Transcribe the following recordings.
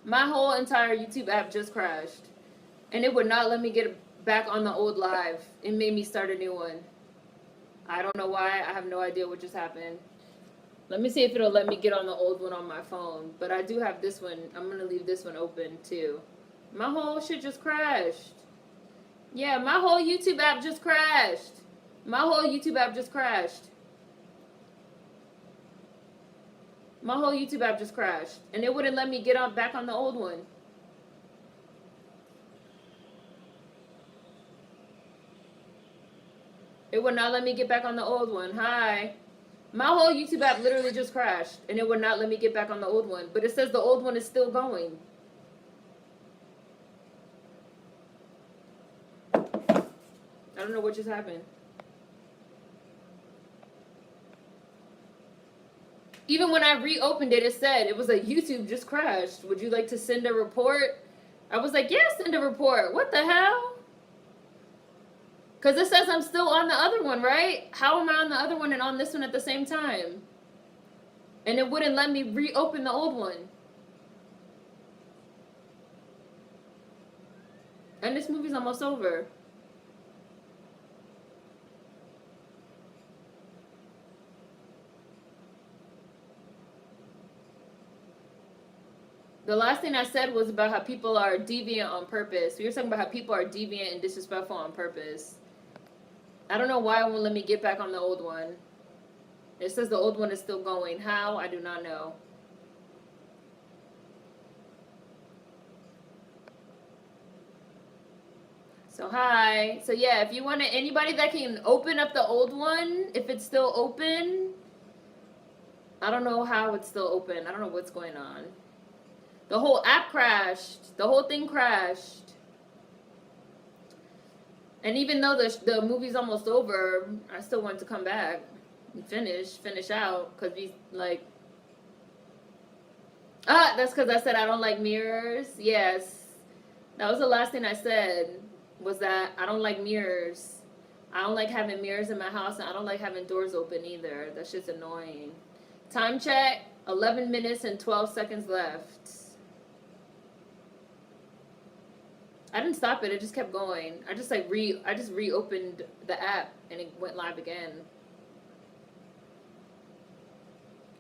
My whole entire YouTube app just crashed. And it would not let me get back on the old live. It made me start a new one. I don't know why. I have no idea what just happened. Let me see if it'll let me get on the old one on my phone. But I do have this one. I'm going to leave this one open too. My whole shit just crashed. Yeah, my whole YouTube app just crashed. My whole YouTube app just crashed. My whole YouTube app just crashed. And it wouldn't let me get on back on the old one. It would not let me get back on the old one. Hi. My whole YouTube app literally just crashed. And it would not let me get back on the old one. But it says the old one is still going. I don't know what just happened. Even when I reopened it, it said it was like YouTube just crashed. Would you like to send a report? I was like, yeah, send a report. What the hell? Because it says I'm still on the other one, right? How am I on the other one and on this one at the same time? And it wouldn't let me reopen the old one. And this movie's almost over. The last thing I said was about how people are deviant on purpose. We were talking about how people are deviant and disrespectful on purpose. I don't know why it won't let me get back on the old one. It says the old one is still going. How? I do not know. So hi. So yeah, if you want to, anybody that can open up the old one, if it's still open. I don't know how it's still open. I don't know what's going on. The whole app crashed. The whole thing crashed. And even though the movie's almost over, I still want to come back and finish out. Because we, like... that's because I said I don't like mirrors. Yes. That was the last thing I said, was that I don't like mirrors. I don't like having mirrors in my house, and I don't like having doors open either. That shit's annoying. Time check, 11 minutes and 12 seconds left. I didn't stop it. It just kept going. I just reopened the app and it went live again.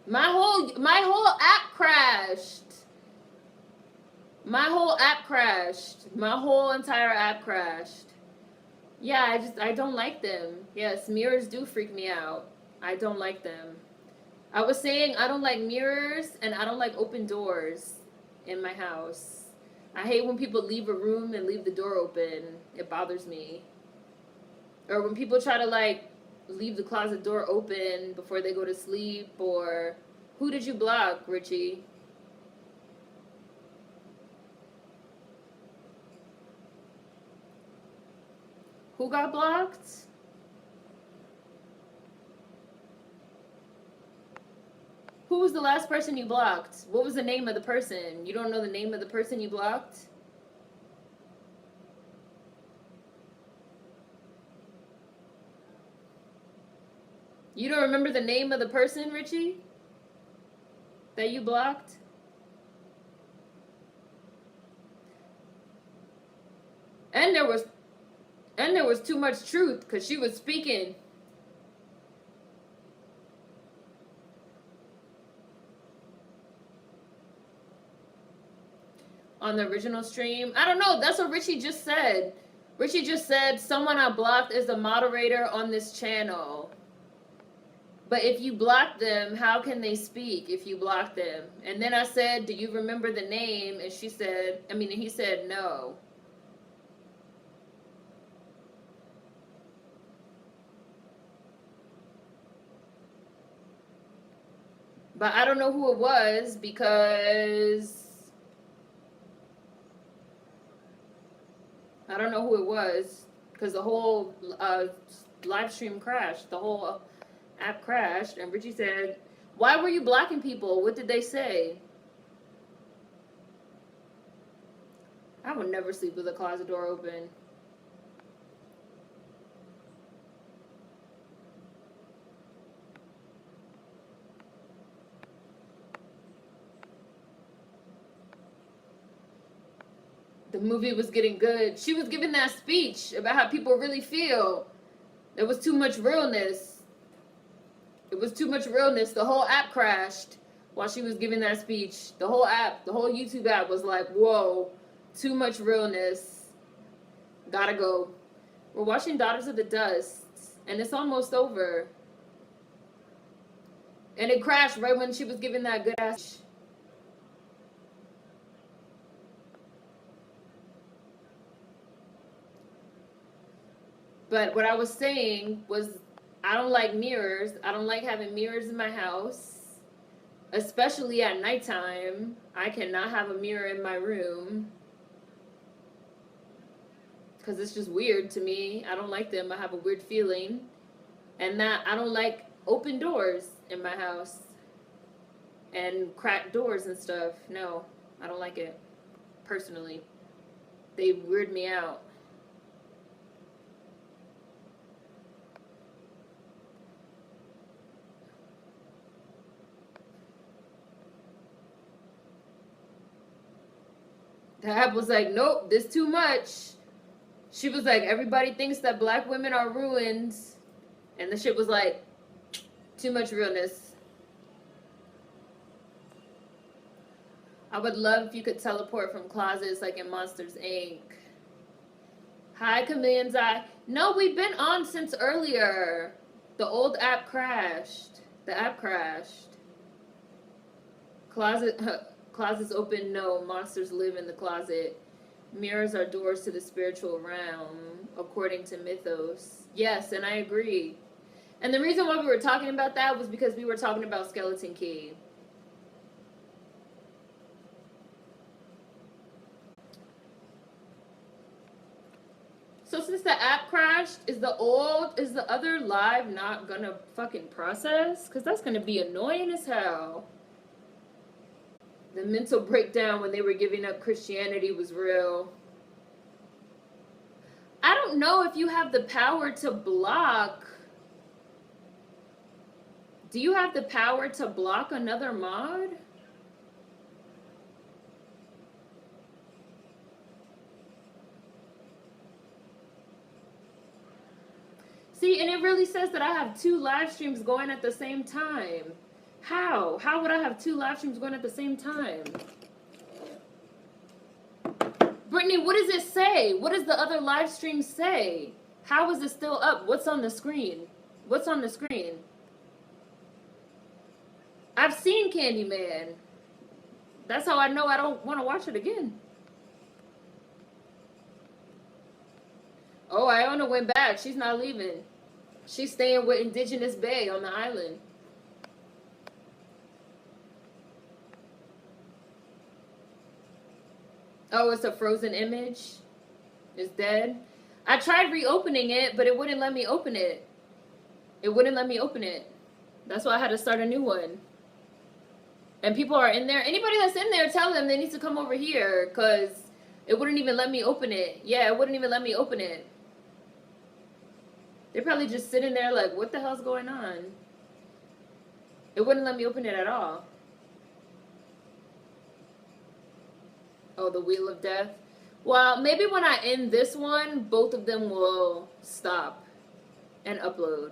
My whole app crashed. My whole app crashed. My whole entire app crashed. Yeah, I don't like them. Yes, mirrors do freak me out. I don't like them. I was saying I don't like mirrors and I don't like open doors in my house. I hate when people leave a room and leave the door open. It bothers me. Or when people try to like leave the closet door open before they go to sleep. Or who did you block, Richie? Who got blocked? Who was the last person you blocked? What was the name of the person? You don't know the name of the person you blocked? You don't remember the name of the person, Richie? That you blocked? And there was too much truth because she was speaking. On the original stream. I don't know. That's what Richie just said. Richie just said someone I blocked is a moderator on this channel. But if you block them, how can they speak if you block them? And then I said, do you remember the name? And he said no. But I don't know who it was because... I don't know who it was because the whole live stream crashed. The whole app crashed. And Richie said, why were you blocking people? What did they say? I would never sleep with a closet door open. The movie was getting good. She was giving that speech about how people really feel. There was too much realness. It was too much realness. The whole app crashed while she was giving that speech. The whole app, the whole YouTube app was like, whoa, too much realness. Gotta go. We're watching Daughters of the Dust, and it's almost over. And it crashed right when she was giving that good ass. But what I was saying was, I don't like mirrors. I don't like having mirrors in my house, especially at nighttime. I cannot have a mirror in my room because it's just weird to me. I don't like them. I have a weird feeling. And that I don't like open doors in my house and cracked doors and stuff. No, I don't like it personally. They weird me out. The app was like, nope, this too much. She was like, everybody thinks that black women are ruins. And the shit was like, too much realness. I would love if you could teleport from closets like in Monsters, Inc. Hi, Chameleon's Eye. No, we've been on since earlier. The old app crashed. The app crashed. Closets open, no. Monsters live in the closet. Mirrors are doors to the spiritual realm, according to mythos. Yes, and I agree. And the reason why we were talking about that was because we were talking about Skeleton Key. So since the app crashed, is the other live not gonna fucking process? Because that's gonna be annoying as hell. The mental breakdown when they were giving up Christianity was real. I don't know if you have the power to block. Do you have the power to block another mod? See, and it really says that I have 2 live streams going at the same time. How? How would I have 2 live streams going at the same time? Brittany, what does it say? What does the other live stream say? How is it still up? What's on the screen? What's on the screen? I've seen Candyman. That's how I know I don't want to watch it again. Oh, Iona went back. She's not leaving. She's staying with Indigenous Bay on the island. Oh, it's a frozen image? It's dead? I tried reopening it, but it wouldn't let me open it. It wouldn't let me open it. That's why I had to start a new one. And people are in there. Anybody that's in there, tell them they need to come over here, because it wouldn't even let me open it. Yeah, it wouldn't even let me open it. They're probably just sitting there like, what the hell's going on? It wouldn't let me open it at all. Oh, the Wheel of Death. Well, maybe when I end this one, both of them will stop and upload.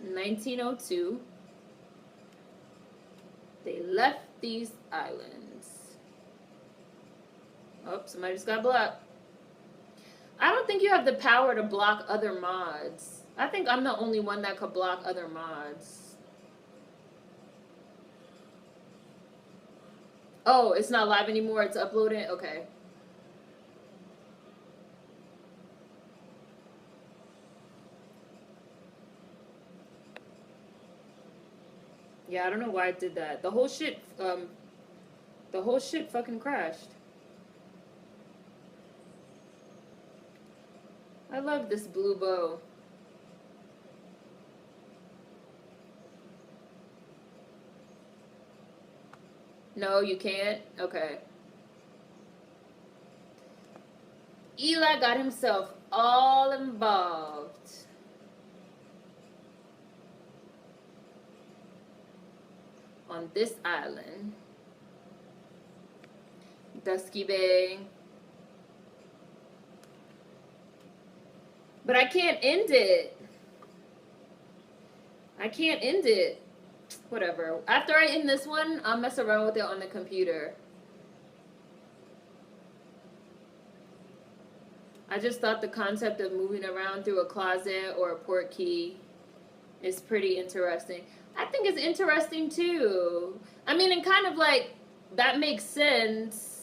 In 1902, they left these islands. Oh, somebody just got blocked. I don't think you have the power to block other mods. I think I'm the only one that could block other mods. Oh, it's not live anymore. It's uploading? Okay. Yeah, I don't know why it did that. The whole shit fucking crashed. I love this blue bow. No, you can't? Okay. Eli got himself all involved. on this island. Dusky Bay. But I can't end it. I can't end it. Whatever. After I end this one, I'll mess around with it on the computer. I just thought the concept of moving around through a closet or a port key is pretty interesting. I think it's interesting too. I mean, and kind of like, that makes sense.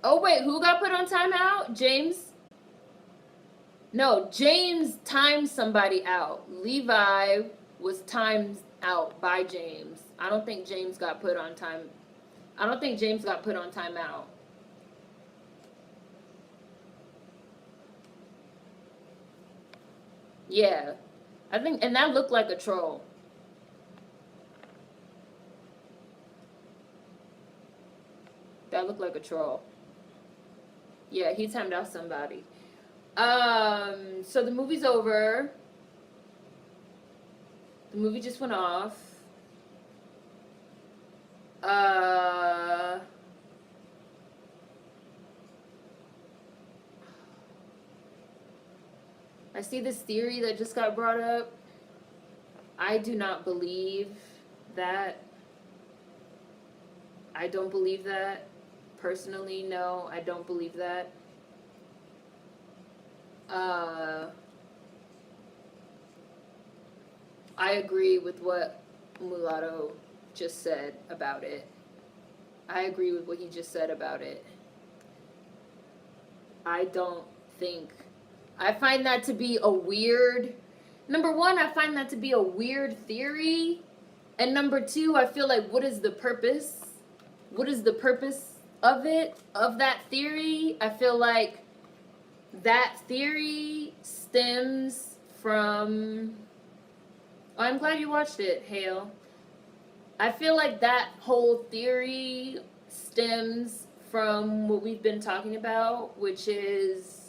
Oh wait, who got put on timeout? James? No, James timed somebody out. Levi was timed out by James. I don't think James got put on time. I don't think James got put on timeout. Yeah. I think, and that looked like a troll. That looked like a troll. Yeah, he timed out somebody. So the movie's over. The movie just went off. I see this theory that just got brought up. I do not believe that. I don't believe that. Personally, no, I don't believe that. I agree with what Mulatto just said about it. I agree with what he just said about it. I don't think... I find that to be a weird... Number one, I find that to be a weird theory. And number two, I feel like, what is the purpose? What is the purpose of it, of that theory? I feel like that theory stems from... Oh, I'm glad you watched it, Hale. I feel like that whole theory stems from what we've been talking about, which is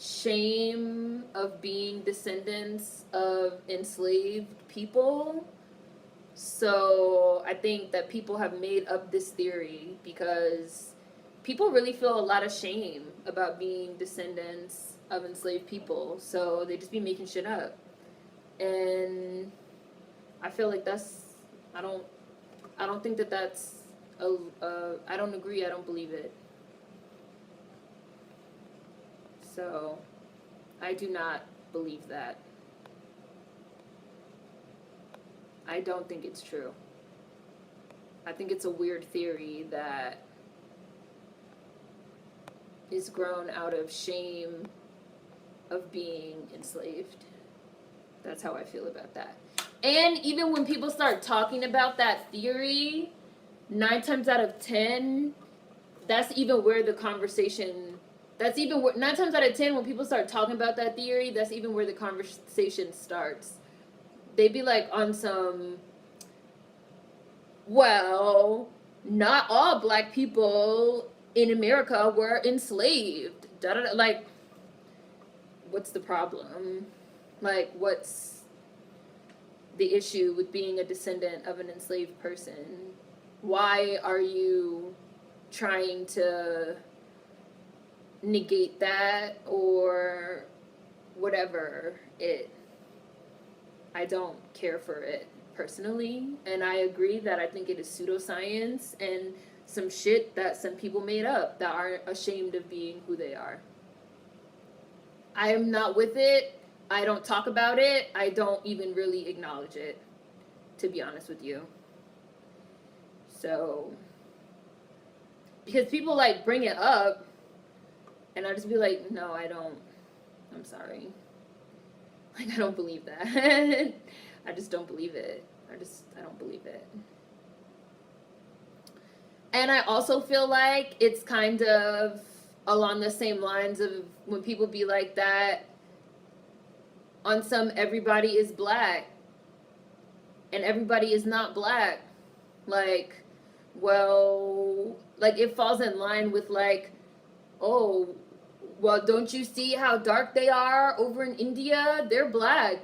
shame of being descendants of enslaved people. So I think that people have made up this theory because people really feel a lot of shame about being descendants of enslaved people. So they just be making shit up. And I feel like that's, I don't think that that's, I don't agree, I don't believe it. So, I do not believe that. I don't think it's true. I think it's a weird theory that is grown out of shame of being enslaved. That's how I feel about that. And even when people start talking about that theory, 9 times out of 10, that's even where the conversation, 9 times out of 10, when people start talking about that theory, that's even where the conversation starts. They'd be like on some, well, not all black people in America were enslaved. Like, what's the problem? Like, what's the issue with being a descendant of an enslaved person? Why are you trying to negate that or whatever? I don't care for it personally, and I agree that I think it is pseudoscience and some shit that some people made up that aren't ashamed of being who they are. I am not with it. I don't talk about it. I don't even really acknowledge it, to be honest with you. So, because people like bring it up, and I'll just be like, no, I don't. I'm sorry. Like, I don't believe that. I just don't believe it. I don't believe it. And I also feel like it's kind of along the same lines of when people be like that on some everybody is black and everybody is not black. Like, well, like it falls in line with like, oh, well, don't you see how dark they are over in India? They're black.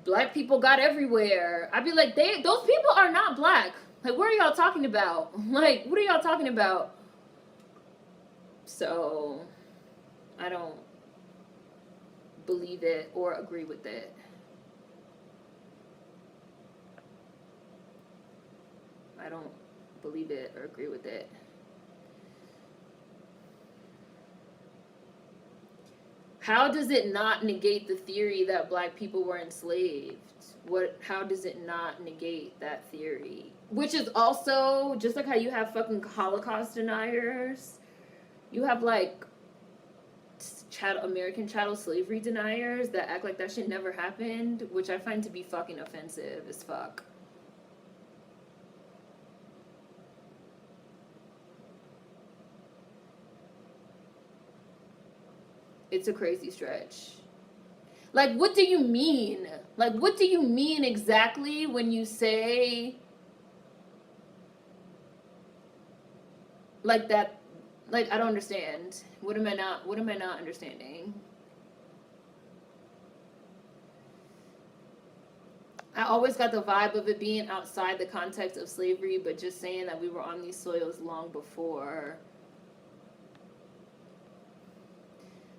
black people got everywhere. I'd be like, those people are not black. Like, what are y'all talking about? Like, what are y'all talking about? So, I don't believe it or agree with it. I don't believe it or agree with it. How does it not negate the theory that black people were enslaved? How does it not negate that theory? Which is also, just like how you have fucking Holocaust deniers, you have like American chattel slavery deniers that act like that shit never happened, which I find to be fucking offensive as fuck. It's a crazy stretch. Like, what do you mean? Like, what do you mean exactly when you say, like, that? Like, I don't understand. What am I not understanding? I always got the vibe of it being outside the context of slavery, but just saying that we were on these soils long before.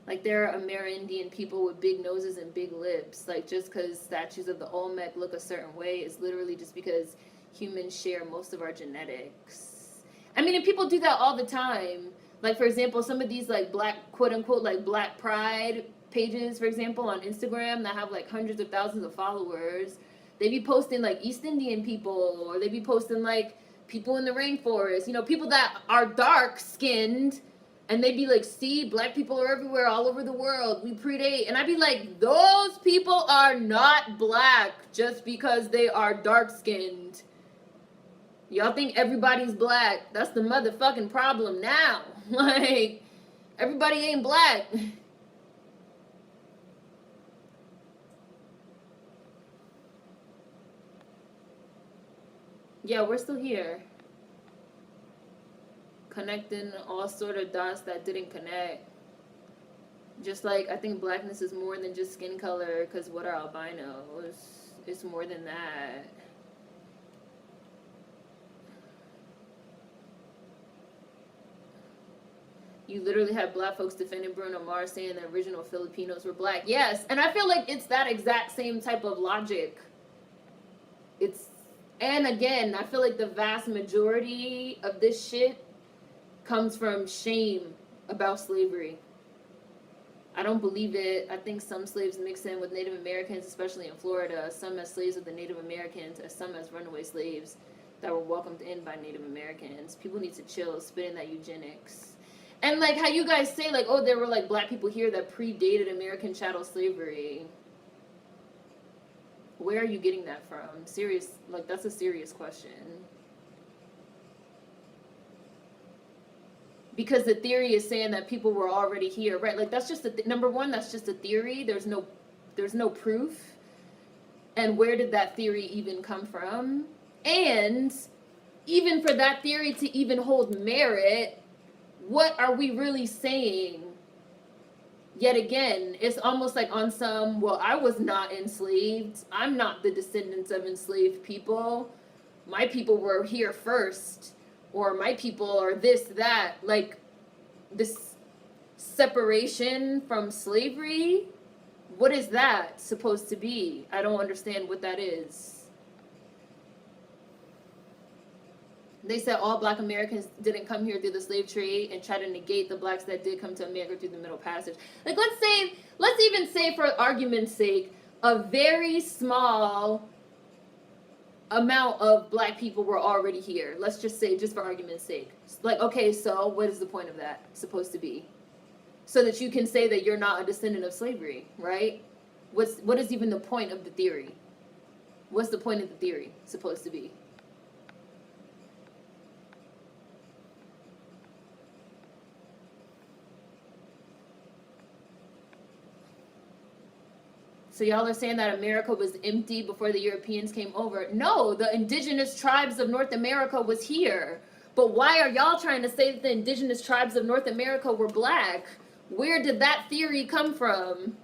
Like, there are Amerindian people with big noses and big lips. Like, just because statues of the Olmec look a certain way is literally just because humans share most of our genetics. I mean, and people do that all the time. Like, for example, some of these, like, black, quote-unquote, like, black pride pages, for example, on Instagram that have, like, hundreds of thousands of followers, they be posting, like, East Indian people, or they be posting, like, people in the rainforest. You know, people that are dark-skinned, and they'd be like, see, black people are everywhere, all over the world. We predate. And I'd be like, those people are not black just because they are dark-skinned. Y'all think everybody's black. That's the motherfucking problem now. Like, everybody ain't black. Yeah, we're still here. Connecting all sort of dots that didn't connect. Just like, I think blackness is more than just skin color, because what are albinos? It's more than that. You literally have black folks defending Bruno Mars saying the original Filipinos were black. Yes, and I feel like it's that exact same type of logic. And again, I feel like the vast majority of this shit comes from shame about slavery. I don't believe it. I think some slaves mix in with Native Americans, especially in Florida, some as slaves of the Native Americans, and some as runaway slaves that were welcomed in by Native Americans. People need to chill, spitting that eugenics. And like how you guys say, like, oh, there were like black people here that predated American chattel slavery. Where are you getting that from? Serious, like, that's a serious question. Because the theory is saying that people were already here, right? Like, that's just number one, that's just a theory. There's no proof. And where did that theory even come from? And even for that theory to even hold merit, what are we really saying? Yet again, it's almost like on some, well, I was not enslaved. I'm not the descendants of enslaved people. My people were here first. Or my people are this, that. Like, this separation from slavery, what is that supposed to be? I don't understand what that is. They said all black Americans didn't come here through the slave trade and try to negate the blacks that did come to America through the Middle Passage. Like, let's even say, for argument's sake, a very small amount of black people were already here. Let's just say, just for argument's sake. Like, okay, so what is the point of that supposed to be? So that you can say that you're not a descendant of slavery, right? What is even the point of the theory? What's the point of the theory supposed to be? So y'all are saying that America was empty before the Europeans came over. No, the indigenous tribes of North America was here. But why are y'all trying to say that the indigenous tribes of North America were black? Where did that theory come from?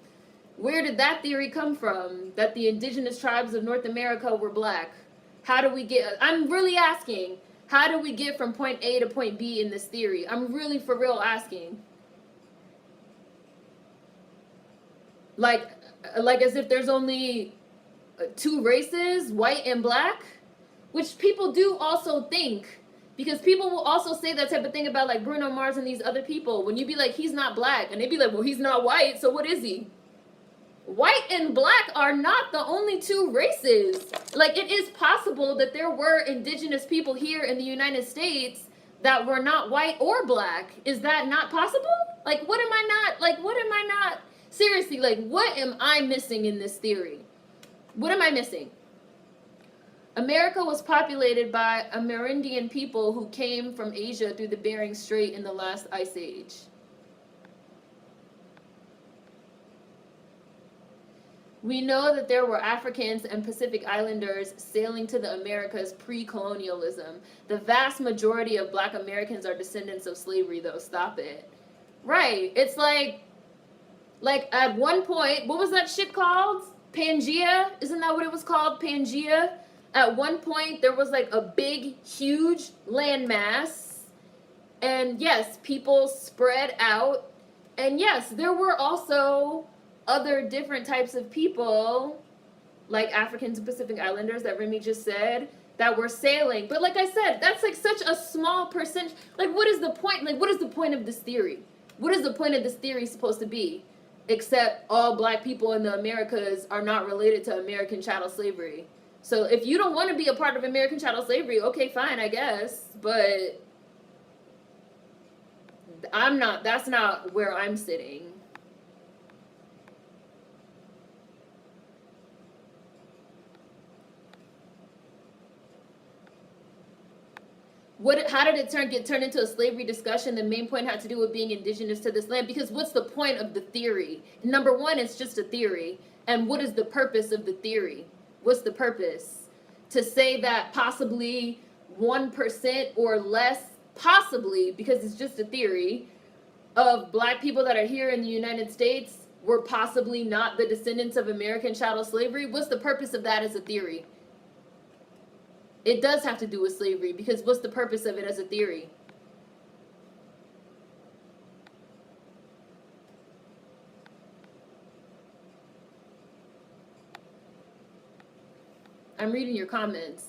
Where did that theory come from? That the indigenous tribes of North America were black? How do we get, I'm really asking, how do we get from point A to point B in this theory? I'm really for real asking. Like as if there's only two races, white and black, which people do also think, because people will also say that type of thing about like Bruno Mars and these other people. When you be like, he's not black, and they be like, well, he's not white, so what is he? White and black are not the only two races. Like, it is possible that there were indigenous people here in the United States that were not white or black. Is that not possible? Like, what am I not, seriously, like, what am I missing in this theory? What am I missing? America was populated by Amerindian people who came from Asia through the Bering Strait in the last ice age. We know that there were Africans and Pacific Islanders sailing to the Americas pre-colonialism. The vast majority of black Americans are descendants of slavery, though. Stop it. Right. It's like at one point, what was that shit called? Pangea? Isn't that what it was called? Pangea? At one point, there was like a big, huge landmass. And yes, people spread out. And yes, there were also other different types of people, like Africans and Pacific Islanders that Remy just said, that were sailing. But like I said, that's like such a small percentage. Like, what is the point? Like, what is the point of this theory? What is the point of this theory supposed to be? Except all black people in the Americas are not related to American chattel slavery. So if you don't want to be a part of American chattel slavery, okay, fine, I guess. But that's not where I'm sitting. How did it get turned into a slavery discussion? The main point had to do with being indigenous to this land. Because what's the point of the theory? Number one, it's just a theory. And what is the purpose of the theory? What's the purpose? To say that possibly 1% or less, possibly, because it's just a theory, of black people that are here in the United States were possibly not the descendants of American chattel slavery. What's the purpose of that as a theory? It does have to do with slavery, because what's the purpose of it as a theory? I'm reading your comments.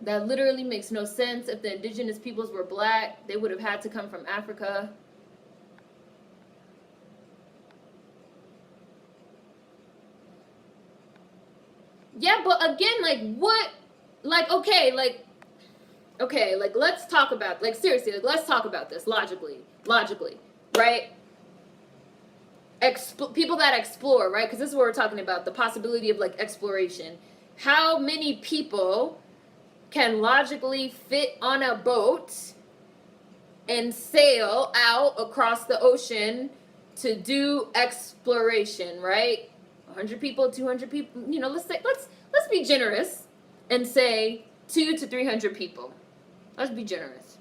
That literally makes no sense. If the indigenous peoples were black, they would have had to come from Africa. Yeah, but again, like, what? Like, okay, let's talk about, like, seriously, like, let's talk about this logically, right? People that explore, right? Because this is what we're talking about, the possibility of, like, exploration. How many people can logically fit on a boat and sail out across the ocean to do exploration, right? 100 people, 200 people, you know, let's be generous and say 200 to 300 people. Let's be generous.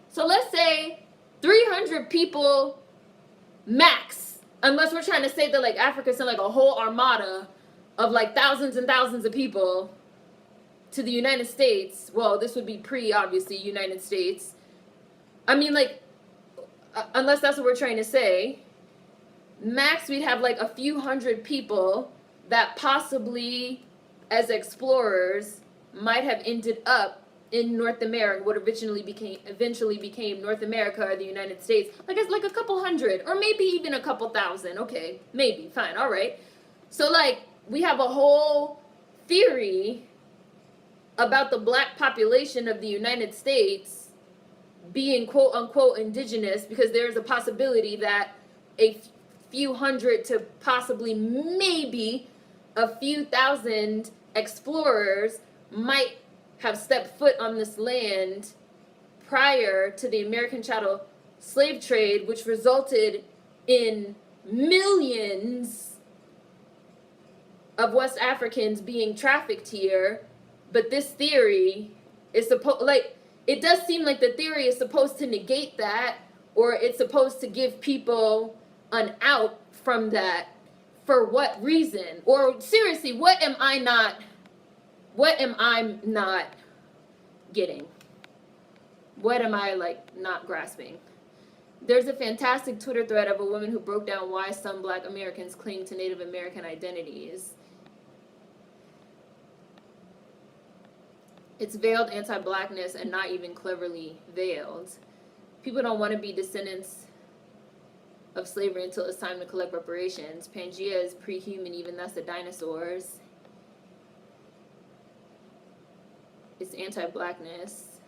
So let's say 300 people max, unless we're trying to say that like Africa sent like a whole armada of like thousands and thousands of people to the United States. Well, this would be obviously United States. I mean, like, unless that's what we're trying to say, max we'd have like a few hundred people that possibly as explorers might have ended up in North America, what eventually became North America or the United States. Like, it's like a couple hundred, or maybe even a couple thousand. Okay, maybe, fine, all right. So like, we have a whole theory about the black population of the United States being quote unquote indigenous, because there's a possibility that a few hundred to possibly maybe a few thousand explorers might have stepped foot on this land prior to the American chattel slave trade, which resulted in millions of West Africans being trafficked here. But this theory is it does seem like the theory is supposed to negate that, or it's supposed to give people an out from that For what reason? Or seriously, what am I not getting? What am I like not grasping? There's a fantastic Twitter thread of a woman who broke down why some Black Americans cling to Native American identities. It's veiled anti-Blackness and not even cleverly veiled. People don't want to be descendants of slavery until it's time to collect reparations. Pangea is pre-human, even that's the dinosaurs. It's anti-Blackness.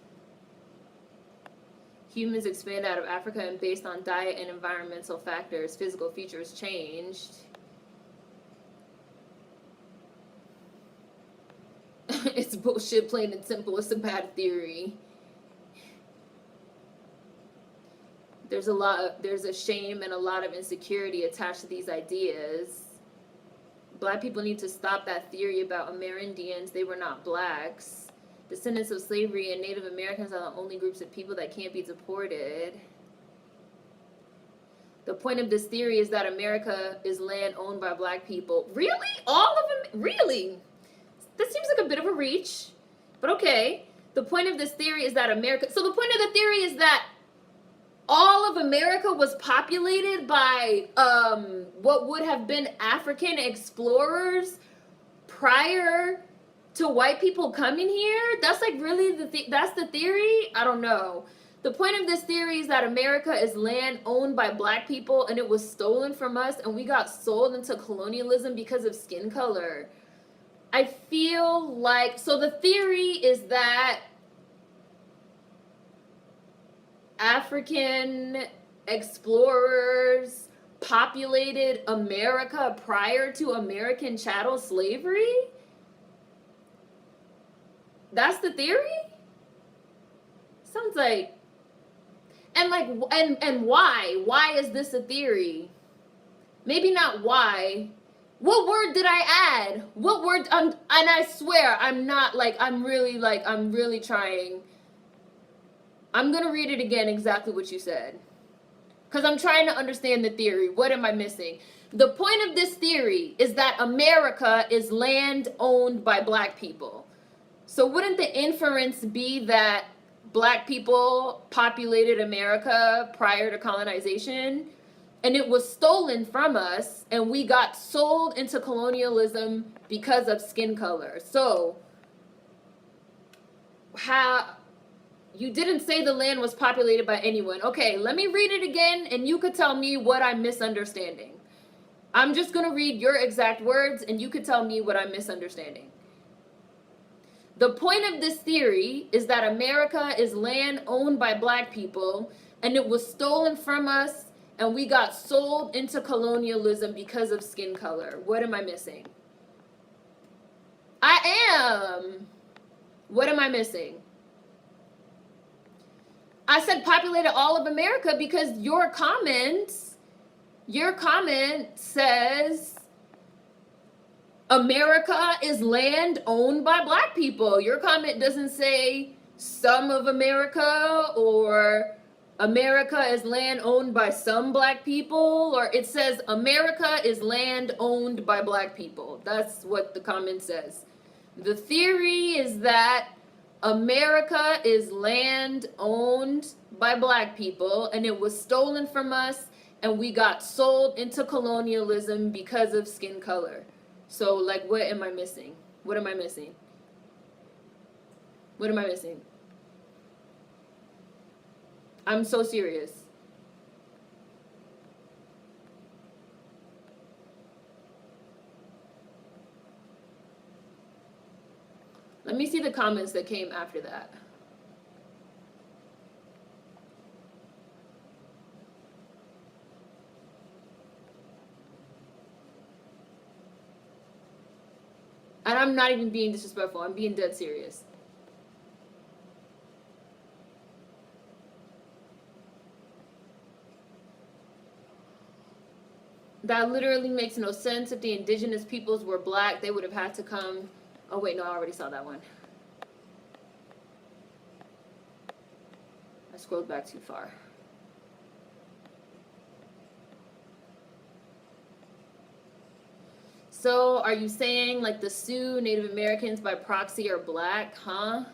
Humans expand out of Africa, and based on diet and environmental factors, physical features changed. It's bullshit, plain and simple. It's a bad theory. There's a shame and a lot of insecurity attached to these ideas. Black people need to stop that theory about Amerindians. They were not blacks. Descendants of slavery and Native Americans are the only groups of people that can't be deported. The point of this theory is that America is land owned by Black people. Really? All of them? Really? That seems like a bit of a reach, but okay. The point of this theory is that so the point of the theory is that all of America was populated by what would have been African explorers prior to white people coming here? That's like really that's the theory? I don't know. The point of this theory is that America is land owned by Black people and it was stolen from us and we got sold into colonialism because of skin color. I feel like, so the theory is that African explorers populated America prior to American chattel slavery? That's the theory? Sounds like, and why? Why is this a theory? Maybe not why. What word did I add? What word? And I swear, I'm really trying. I'm going to read it again exactly what you said. Because I'm trying to understand the theory. What am I missing? The point of this theory is that America is land owned by Black people. So wouldn't the inference be that Black people populated America prior to colonization? And it was stolen from us, and we got sold into colonialism because of skin color. So, you didn't say the land was populated by anyone. Okay, let me read it again, and you could tell me what I'm misunderstanding. I'm just going to read your exact words, and you could tell me what I'm misunderstanding. The point of this theory is that America is land owned by Black people, and it was stolen from us, and we got sold into colonialism because of skin color. What am I missing? I am. What am I missing? I said populated all of America because your comment says America is land owned by Black people. Your comment doesn't say some of America or America is land owned by some Black people, or it says America is land owned by Black people. That's what the comment says. The theory is that America is land owned by Black people and it was stolen from us and we got sold into colonialism because of skin color. So, like, what am I missing? What am I missing? What am I missing? I'm so serious. Let me see the comments that came after that. And I'm not even being disrespectful. I'm being dead serious. That literally makes no sense. If the indigenous peoples were Black, they would have had to come. Oh, wait, no, I already saw that one. I scrolled back too far. So are you saying like the Sioux, Native Americans by proxy are black, huh?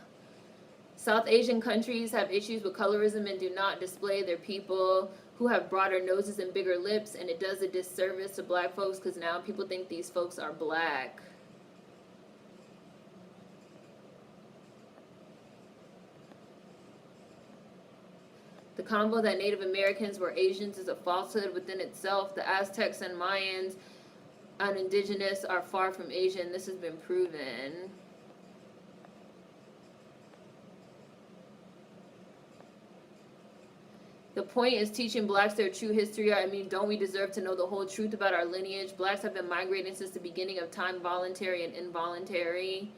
South Asian countries have issues with colorism and do not display their people who have broader noses and bigger lips, and it does a disservice to black folks because now people think these folks are black. The combo that Native Americans were Asians is a falsehood within itself. The Aztecs and Mayans and indigenous are far from Asian. This has been proven. The point is teaching blacks their true history. I mean, don't we deserve to know the whole truth about our lineage? Blacks have been migrating since the beginning of time, voluntary and involuntary.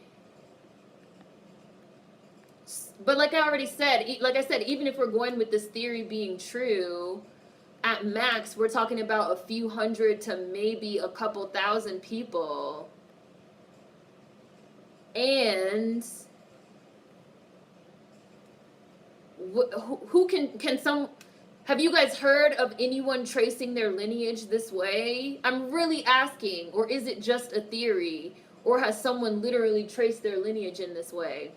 But like I already said, even if we're going with this theory being true, at max, we're talking about a few hundred to maybe a couple thousand people. And who can some... Have you guys heard of anyone tracing their lineage this way? I'm really asking. Or is it just a theory? Or has someone literally traced their lineage in this way?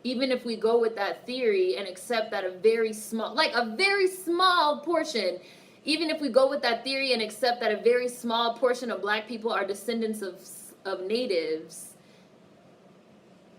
Even if we go with that theory and accept that a very small portion, even if we go with that theory and accept that a very small portion of black people are descendants of natives,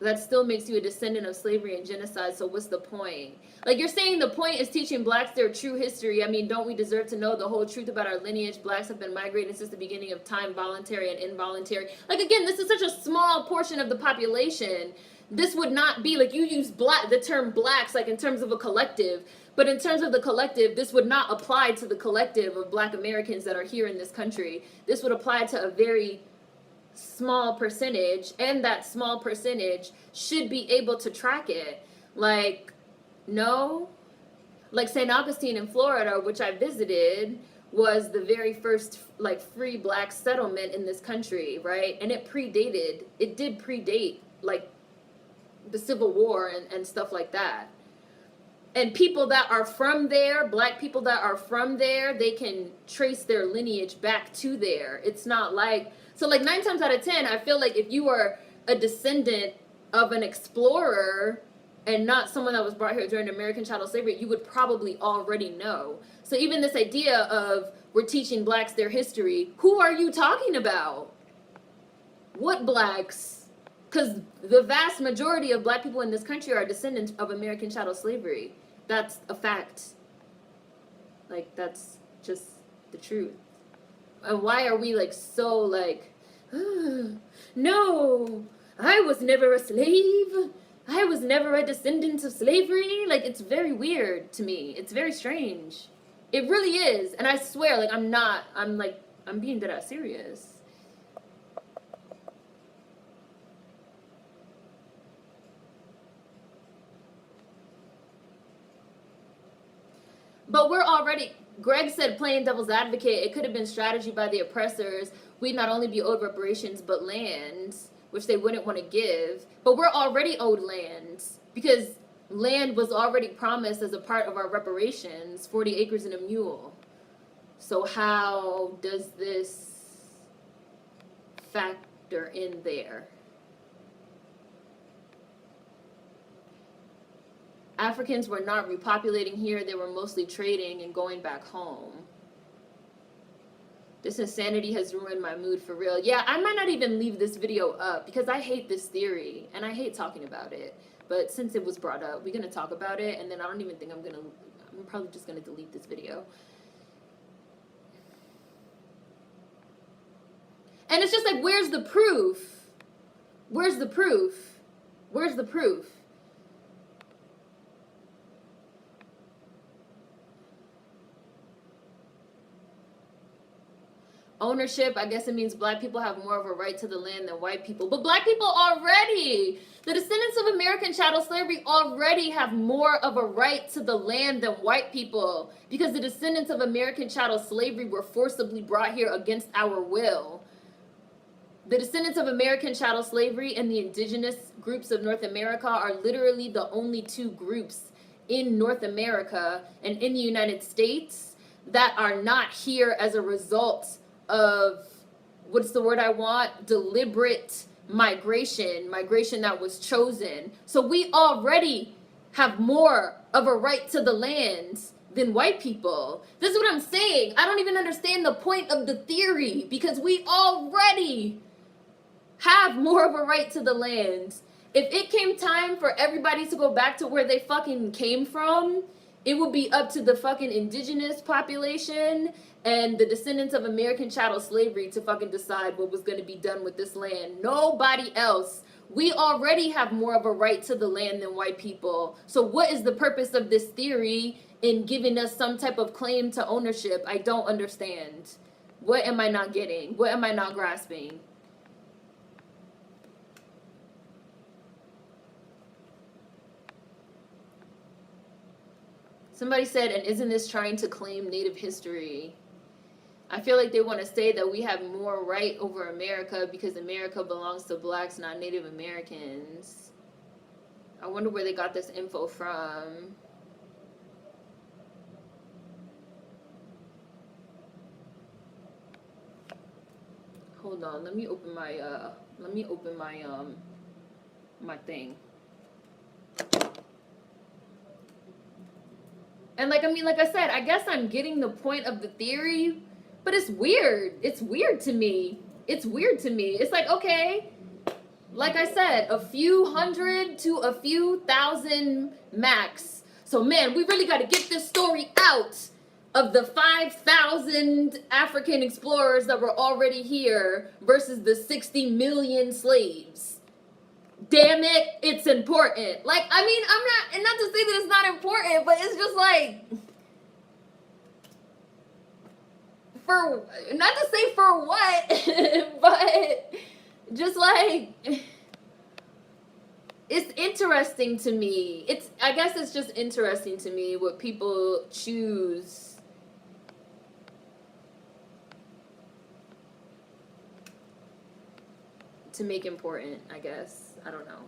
that still makes you a descendant of slavery and genocide. So what's the point? Like, you're saying the point is teaching blacks their true history. I mean, don't we deserve to know the whole truth about our lineage? Blacks have been migrating since the beginning of time, voluntary and involuntary. Like, again, this is such a small portion of the population. This would not be, like, you use the term blacks, like, in terms of a collective. But in terms of the collective, this would not apply to the collective of black Americans that are here in this country. This would apply to a very small percentage, and that small percentage should be able to track it. Like, no? Like St. Augustine in Florida, which I visited, was the very first, like, free black settlement in this country, right? And it did predate, like, the Civil War and stuff like that. And people that are from there, black people that are from there, they can trace their lineage back to there. It's not like, so like 9 times out of 10, I feel like if you are a descendant of an explorer and not someone that was brought here during American chattel slavery, you would probably already know. So even this idea of we're teaching blacks their history, who are you talking about? What blacks? Because the vast majority of black people in this country are descendants of American chattel slavery. That's a fact. Like, that's just the truth. And why are we, like, so, like, no, I was never a slave. I was never a descendant of slavery. Like, it's very weird to me. It's very strange. It really is. And I swear, like, I'm being dead ass serious. But we're already, Greg said playing devil's advocate, it could have been strategy by the oppressors. We'd not only be owed reparations, but lands, which they wouldn't want to give. But we're already owed lands because land was already promised as a part of our reparations, 40 acres and a mule. So how does this factor in there? Africans were not repopulating here. They were mostly trading and going back home. This insanity has ruined my mood for real. Yeah, I might not even leave this video up because I hate this theory and I hate talking about it. But since it was brought up, we're going to talk about it, and then I don't even think I'm probably just going to delete this video. And it's just like, where's the proof? Where's the proof? Where's the proof? Ownership, I guess it means black people have more of a right to the land than white people. But black people already, the descendants of American chattel slavery already have more of a right to the land than white people, because the descendants of American chattel slavery were forcibly brought here against our will. The descendants of American chattel slavery and the indigenous groups of North America are literally the only two groups in North America and in the United States that are not here as a result of, what's the word I want? Deliberate migration that was chosen. So we already have more of a right to the land than white people. This is what I'm saying. I don't even understand the point of the theory because we already have more of a right to the land. If it came time for everybody to go back to where they fucking came from, it would be up to the fucking indigenous population and the descendants of American chattel slavery to fucking decide what was going to be done with this land. Nobody else. We already have more of a right to the land than white people. So what is the purpose of this theory in giving us some type of claim to ownership? I don't understand. What am I not getting? What am I not grasping? Somebody said, and isn't this trying to claim Native history? I feel like they want to say that we have more right over America because America belongs to blacks, not Native Americans. I wonder where they got this info from. Hold on, let me open my my thing. And like I said, I guess I'm getting the point of the theory, but it's weird. It's weird to me. It's weird to me. It's like, okay, like I said, a few hundred to a few thousand max. So man, we really got to get this story out of the 5,000 African explorers that were already here versus the 60 million slaves. Damn it, it's important. Like, I mean, I'm not, and not to say that it's not important, but it's just like, for, not to say for what, but just like, it's interesting to me. I guess it's just interesting to me what people choose to make important, I guess. I don't know.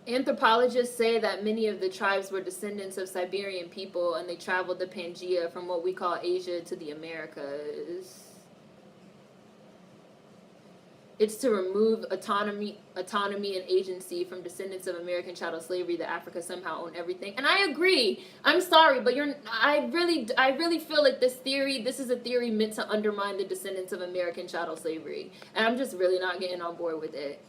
Anthropologists say that many of the tribes were descendants of Siberian people and they traveled the Pangaea from what we call Asia to the Americas. It's to remove autonomy and agency from descendants of American chattel slavery that Africa somehow owned everything. And I agree. I'm sorry, but I really feel like this is a theory meant to undermine the descendants of American chattel slavery. And I'm just really not getting on board with it.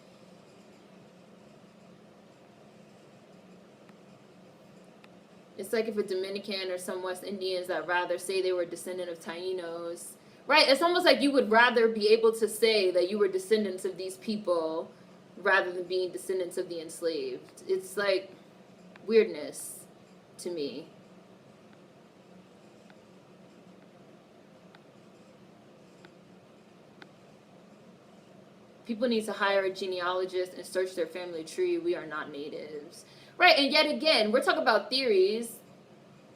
It's like if a Dominican or some West Indians that rather say they were a descendant of Tainos. Right, it's almost like you would rather be able to say that you were descendants of these people rather than being descendants of the enslaved. It's like weirdness to me. People need to hire a genealogist and search their family tree. We are not natives. Right, and yet again, we're talking about theories.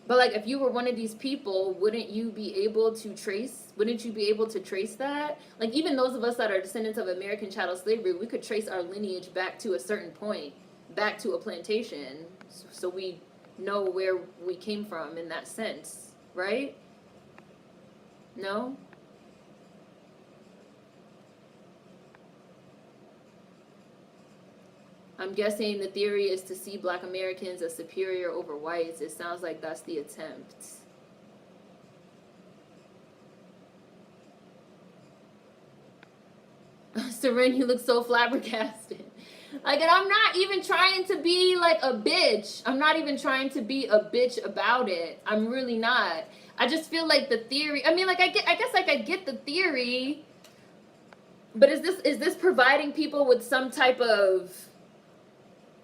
But like, if you were one of these people, wouldn't you be able to trace that? Like, even those of us that are descendants of American chattel slavery, we could trace our lineage back to a certain point, back to a plantation, so we know where we came from in that sense, right? No? I'm guessing the theory is to see black Americans as superior over whites. It sounds like that's the attempt. Seren, you look so flabbergasted. Like, and I'm not even trying to be like a bitch. I'm not even trying to be a bitch about it. I'm really not. I just feel like the theory, I mean, like, I guess like I get the theory, but is this providing people with some type of,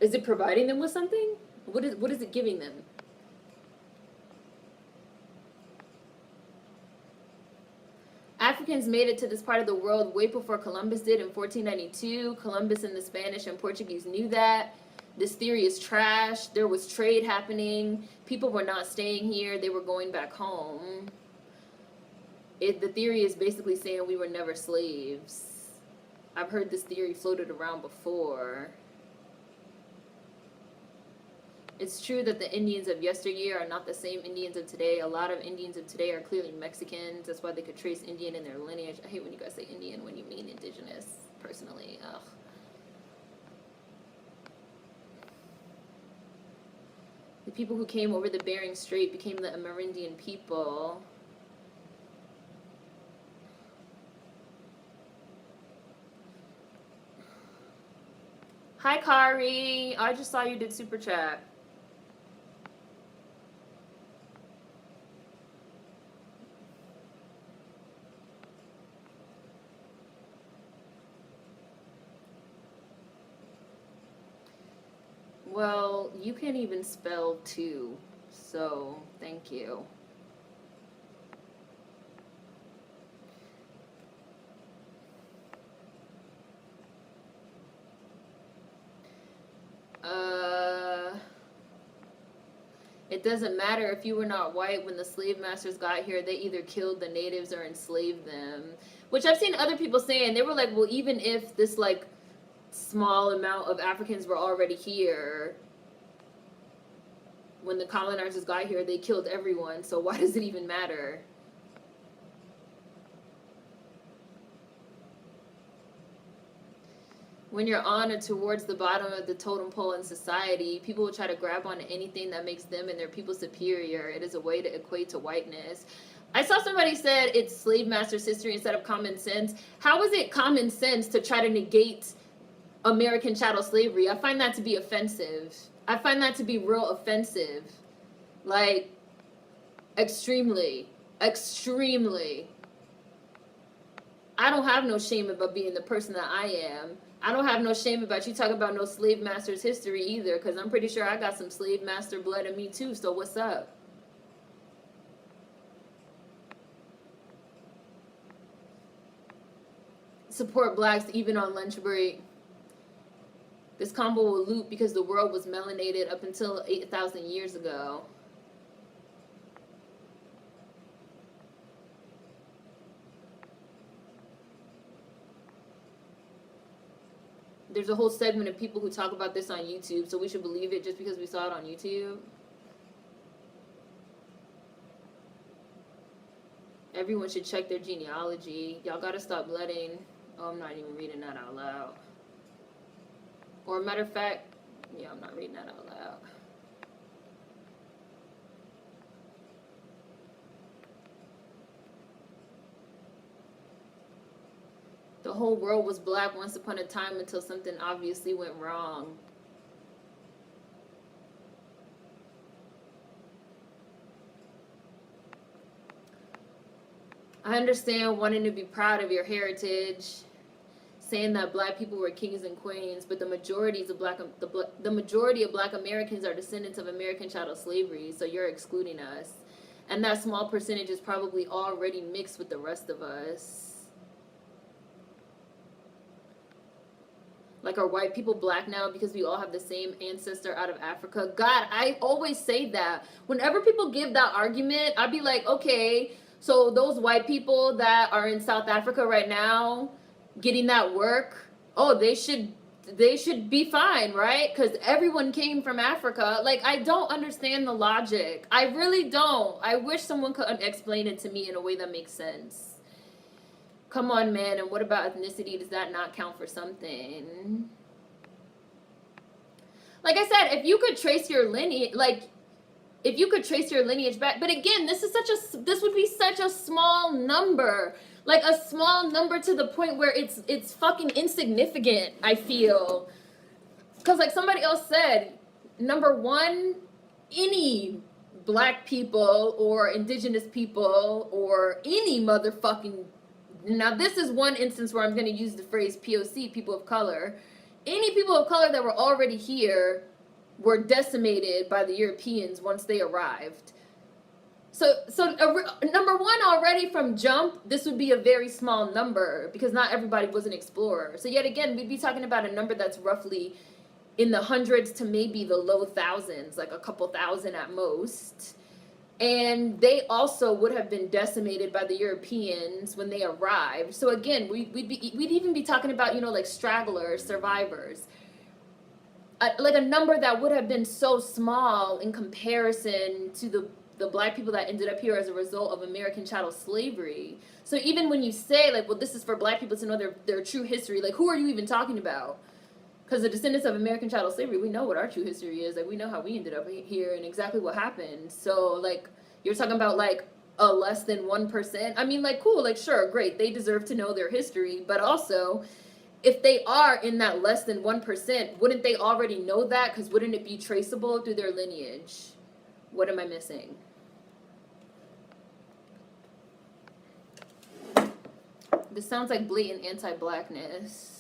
is it providing them with something? What is it giving them? Africans made it to this part of the world way before Columbus did in 1492. Columbus and the Spanish and Portuguese knew that. This theory is trash. There was trade happening. People were not staying here. They were going back home. The theory is basically saying we were never slaves. I've heard this theory floated around before. It's true that the Indians of yesteryear are not the same Indians of today. A lot of Indians of today are clearly Mexicans. That's why they could trace Indian in their lineage. I hate when you guys say Indian when you mean indigenous, personally. Ugh. The people who came over the Bering Strait became the Amerindian people. Hi, Kari. I just saw you did super chat. Well, you can't even spell two, so thank you. It doesn't matter if you were not white when the slave masters got here. They either killed the natives or enslaved them. Which I've seen other people saying. They were like, well, even if this, like, small amount of Africans were already here, when the colonizers got here, they killed everyone. So why does it even matter? When you're on or towards the bottom of the totem pole in society, people will try to grab onto anything that makes them and their people superior. It is a way to equate to whiteness. I saw somebody said it's slave master's history instead of common sense. How is it common sense to try to negate American chattel slavery? I find that to be offensive. I find that to be real offensive. Like, extremely. Extremely. I don't have no shame about being the person that I am. I don't have no shame about you talking about no slave master's history either, because I'm pretty sure I got some slave master blood in me too, so what's up? Support blacks even on lunch break. This combo will loop because the world was melanated up until 8,000 years ago. There's a whole segment of people who talk about this on YouTube, so we should believe it just because we saw it on YouTube. Everyone should check their genealogy. Y'all gotta stop letting... Oh, I'm not even reading that out loud. Or matter of fact, yeah, I'm not reading that out loud. The whole world was black once upon a time until something obviously went wrong. I understand wanting to be proud of your heritage, saying that black people were kings and queens, but the majority of black Americans are descendants of American chattel slavery, so you're excluding us. And that small percentage is probably already mixed with the rest of us. Like, are white people black now because we all have the same ancestor out of Africa? God, I always say that. Whenever people give that argument, I'd be like, okay, so those white people that are in South Africa right now getting that work, oh, they should be fine, right? Because everyone came from Africa. Like, I don't understand the logic. I really don't. I wish someone could explain it to me in a way that makes sense. Come on, man. And what about ethnicity? Does that not count for something? Like I said, if you could trace your lineage, back, but again, this would be such a small number. Like a small number to the point where it's fucking insignificant, I feel. Because like somebody else said, number one, any black people or indigenous people or any motherfucking... Now, this is one instance where I'm going to use the phrase POC, people of color. Any people of color that were already here were decimated by the Europeans once they arrived. So number one, already from jump, this would be a very small number because not everybody was an explorer. So yet again, we'd be talking about a number that's roughly in the hundreds to maybe the low thousands, like a couple thousand at most. And they also would have been decimated by the Europeans when they arrived. So again, we'd even be talking about, you know, like stragglers, survivors, like a number that would have been so small in comparison to the black people that ended up here as a result of American chattel slavery. So even when you say like, well, this is for black people to know their true history, like who are you even talking about? Because the descendants of American chattel slavery, we know what our true history is. Like we know how we ended up here and exactly what happened. So like you're talking about like a less than 1%. I mean, like cool, like sure, great, they deserve to know their history, but also if they are in that less than 1%, wouldn't they already know that? Because wouldn't it be traceable through their lineage? What am I missing? This sounds like blatant anti-blackness.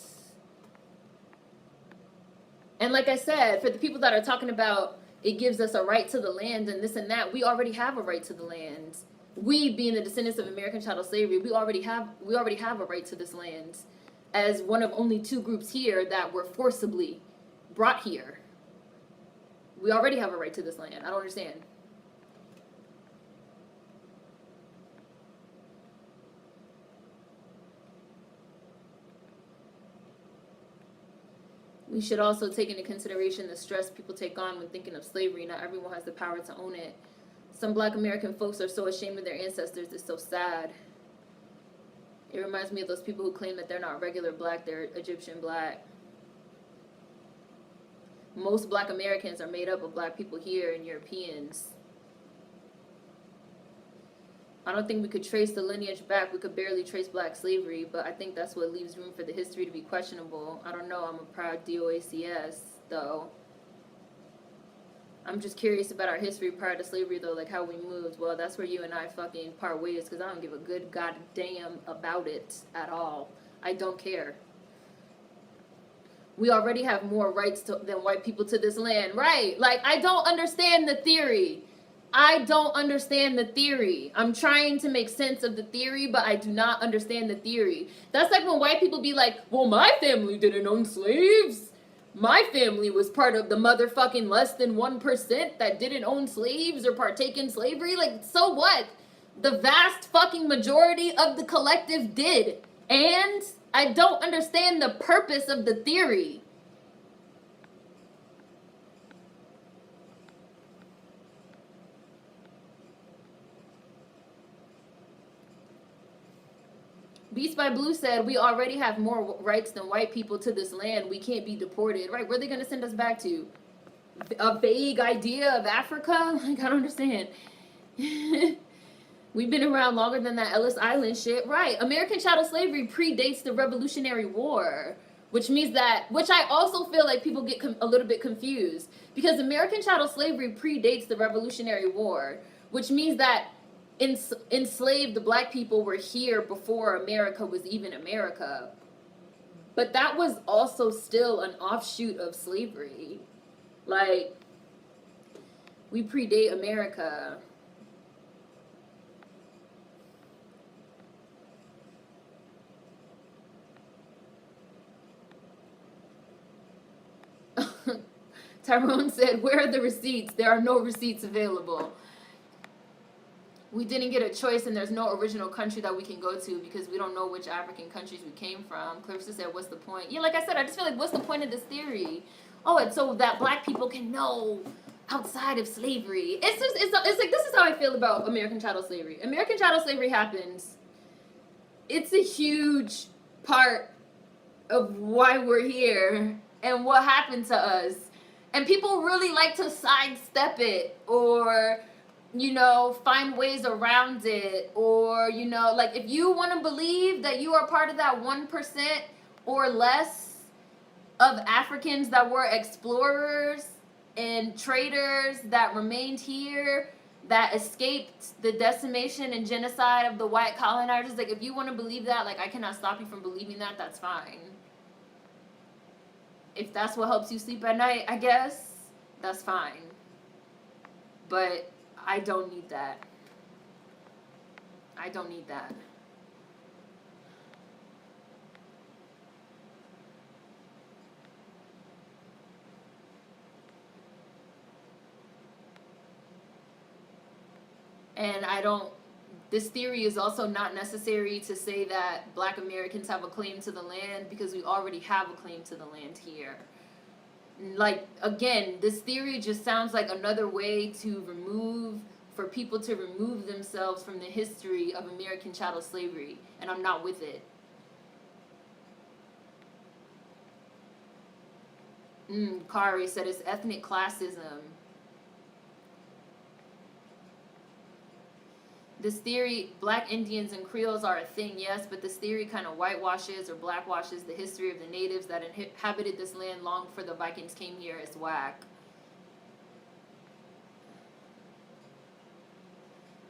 And like I said, for the people that are talking about it gives us a right to the land and this and that, we already have a right to the land. We, being the descendants of American chattel slavery, we already have a right to this land as one of only 2 groups here that were forcibly brought here. We already have a right to this land. I don't understand. We should also take into consideration the stress people take on when thinking of slavery. Not everyone has the power to own it. Some black American folks are so ashamed of their ancestors, it's so sad. It reminds me of those people who claim that they're not regular black, they're Egyptian black. Most black Americans are made up of black people here and Europeans. I don't think we could trace the lineage back. We could barely trace black slavery, but I think that's what leaves room for the history to be questionable. I don't know. I'm a proud DOACS, though. I'm just curious about our history prior to slavery, though, like how we moved. Well, that's where you and I fucking part ways, because I don't give a good goddamn about it at all. I don't care. We already have more rights than white people to this land. Right. Like, I don't understand the theory. I don't understand the theory. I'm trying to make sense of the theory, but I do not understand the theory. That's like when white people be like, well, my family didn't own slaves. My family was part of the motherfucking less than 1% that didn't own slaves or partake in slavery. Like, so what? The vast fucking majority of the collective did. And I don't understand the purpose of the theory. Beast by Blue said, we already have more rights than white people to this land. We can't be deported. Right, where are they going to send us back to? A vague idea of Africa? Like, I don't understand. We've been around longer than that Ellis Island shit. Right, American chattel slavery predates the Revolutionary War. Which means that, which I also feel like people get a little bit confused. Because American chattel slavery predates the Revolutionary War. Which means that enslaved black people were here before America was even America. But that was also still an offshoot of slavery. Like, we predate America. Tyrone said, where are the receipts? There are no receipts available. We didn't get a choice, and there's no original country that we can go to because we don't know which African countries we came from. Clarissa said, what's the point? Yeah, like I said, I just feel like, what's the point of this theory? Oh, it's so that black people can know outside of slavery. It's just, it's like, this is how I feel about American chattel slavery. American chattel slavery happens. It's a huge part of why we're here and what happened to us. And people really like to sidestep it or, you know, find ways around it. Or, you know, like if you want to believe that you are part of that 1% or less of Africans that were explorers and traders that remained here, that escaped the decimation and genocide of the white colonizers, like if you want to believe that, like I cannot stop you from believing that, that's fine. If that's what helps you sleep at night, I guess, that's fine. But I don't need that. I don't need that. And I don't, this theory is also not necessary to say that Black Americans have a claim to the land, because we already have a claim to the land here. Like, again, this theory just sounds like another way for people to remove themselves from the history of American chattel slavery, and I'm not with it. Kari said it's ethnic classism. This theory, Black Indians and Creoles are a thing, yes, but this theory kind of whitewashes or blackwashes the history of the natives that inhabited this land long before the Vikings came here as whack.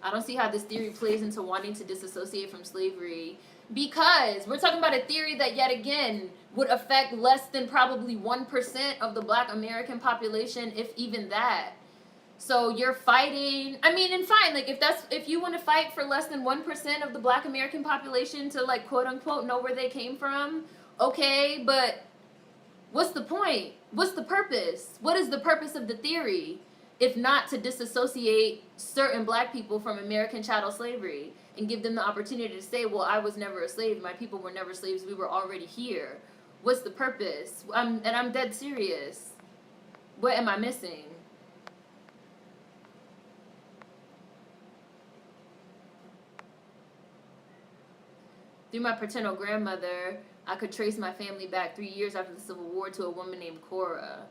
I don't see how this theory plays into wanting to disassociate from slavery, because we're talking about a theory that, yet again, would affect less than probably 1% of the Black American population, if even that. So you're fighting, I mean, and fine, like, if you want to fight for less than 1% of the Black American population to, like, quote unquote know where they came from, okay, but what's the point? What's the purpose? What is the purpose of the theory, if not to disassociate certain Black people from American chattel slavery and give them the opportunity to say, well, I was never a slave, my people were never slaves, we were already here. What's the purpose? I'm dead serious. What am I missing? Through my paternal grandmother, I could trace my family back 3 years after the Civil War to a woman named Cora.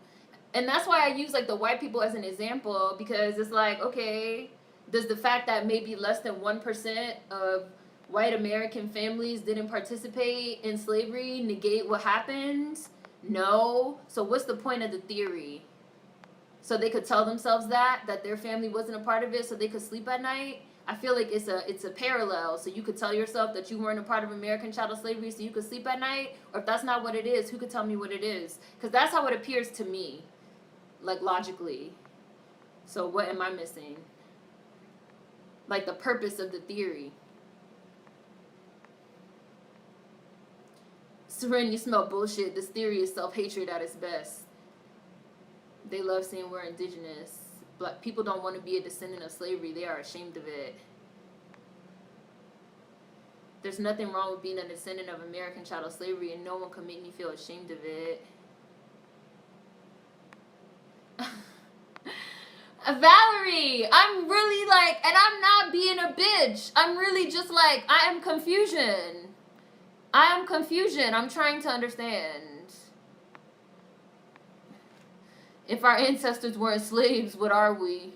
And that's why I use, like, the white people as an example, because it's like, okay, does the fact that maybe less than 1% of white American families didn't participate in slavery negate what happened? No. So what's the point of the theory? So they could tell themselves that their family wasn't a part of it, so they could sleep at night? I feel like it's a parallel. So you could tell yourself that you weren't a part of American chattel slavery so you could sleep at night? Or if that's not what it is, who could tell me what it is? Because that's how it appears to me, like, logically. So what am I missing? Like, the purpose of the theory. Seren, you smell bullshit. This theory is self-hatred at its best. They love saying we're indigenous. Black people don't want to be a descendant of slavery. They are ashamed of it. There's nothing wrong with being a descendant of American chattel slavery, and no one can make me feel ashamed of it. Valerie, I'm really like, and I'm not being a bitch. I'm really just like, I am confusion. I'm trying to understand. If our ancestors weren't slaves, what are we?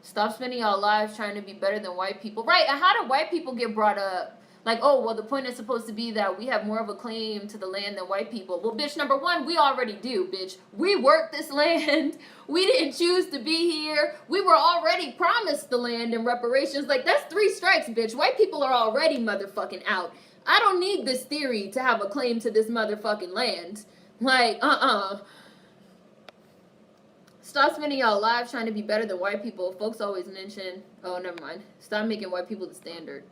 Stop spending our lives trying to be better than white people. Right, and how do white people get brought up? Like, oh, well, the point is supposed to be that we have more of a claim to the land than white people. Well, bitch, number one, we already do, bitch. We worked this land. We didn't choose to be here. We were already promised the land and reparations. Like, that's 3 strikes, bitch. White people are already motherfucking out. I don't need this theory to have a claim to this motherfucking land. Like, Stop spending y'all lives trying to be better than white people. Folks always mention, oh, never mind. Stop making white people the standard.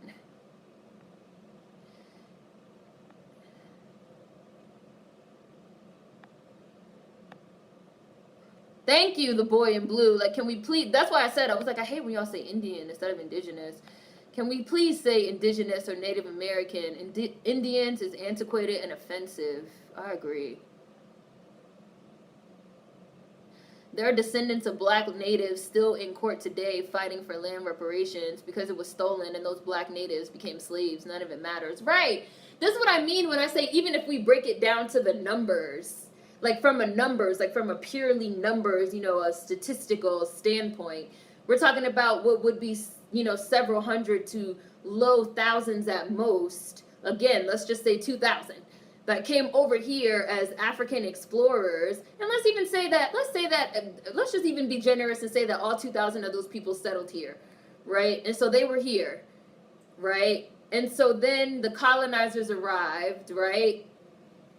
Thank you, the boy in blue. Like, can we please, that's why I said, I was like, I hate when y'all say Indian instead of indigenous. Can we please say indigenous or Native American? Indians is antiquated and offensive. I agree. There are descendants of black natives still in court today fighting for land reparations because it was stolen and those black natives became slaves. None of it matters. Right. This is what I mean when I say even if we break it down to the numbers, like from a purely numbers, a statistical standpoint, we're talking about what would be, several hundred to low thousands at most. Again, let's just say 2,000. That came over here as African explorers, and let's just even be generous and say that all 2,000 of those people settled here, right? And so they were here, right? And so then the colonizers arrived, right?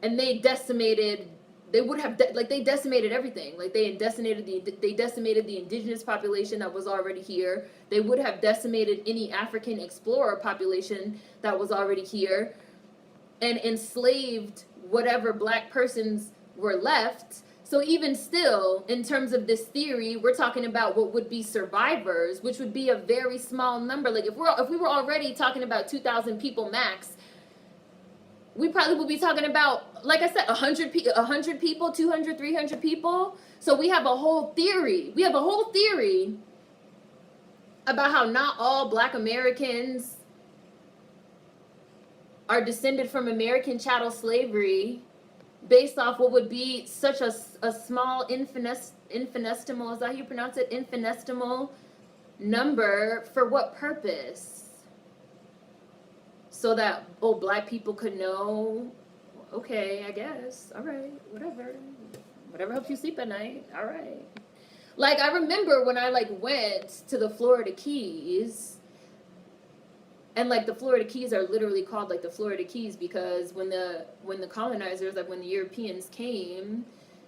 And they decimated everything. Like they decimated the indigenous population that was already here. They would have decimated any African explorer population that was already here, and enslaved whatever black persons were left. So So even still, in terms of this theory, we're talking about what would be survivors, which would be a very small number. Like if we were already talking about 2,000 people max, we probably would be talking about, like I said, 100 people, 200, 300 people. So we have a whole theory. We have a whole theory about how not all Black Americans are descended from American chattel slavery, based off what would be such a small infinitesimal, is that how you pronounce it? Infinitesimal number. For what purpose? So that Black people could know, okay, I guess, all right, whatever helps you sleep at night, all right. Like I remember when I went to the Florida Keys, and the Florida Keys are literally called the Florida Keys because when the colonizers, when the Europeans came,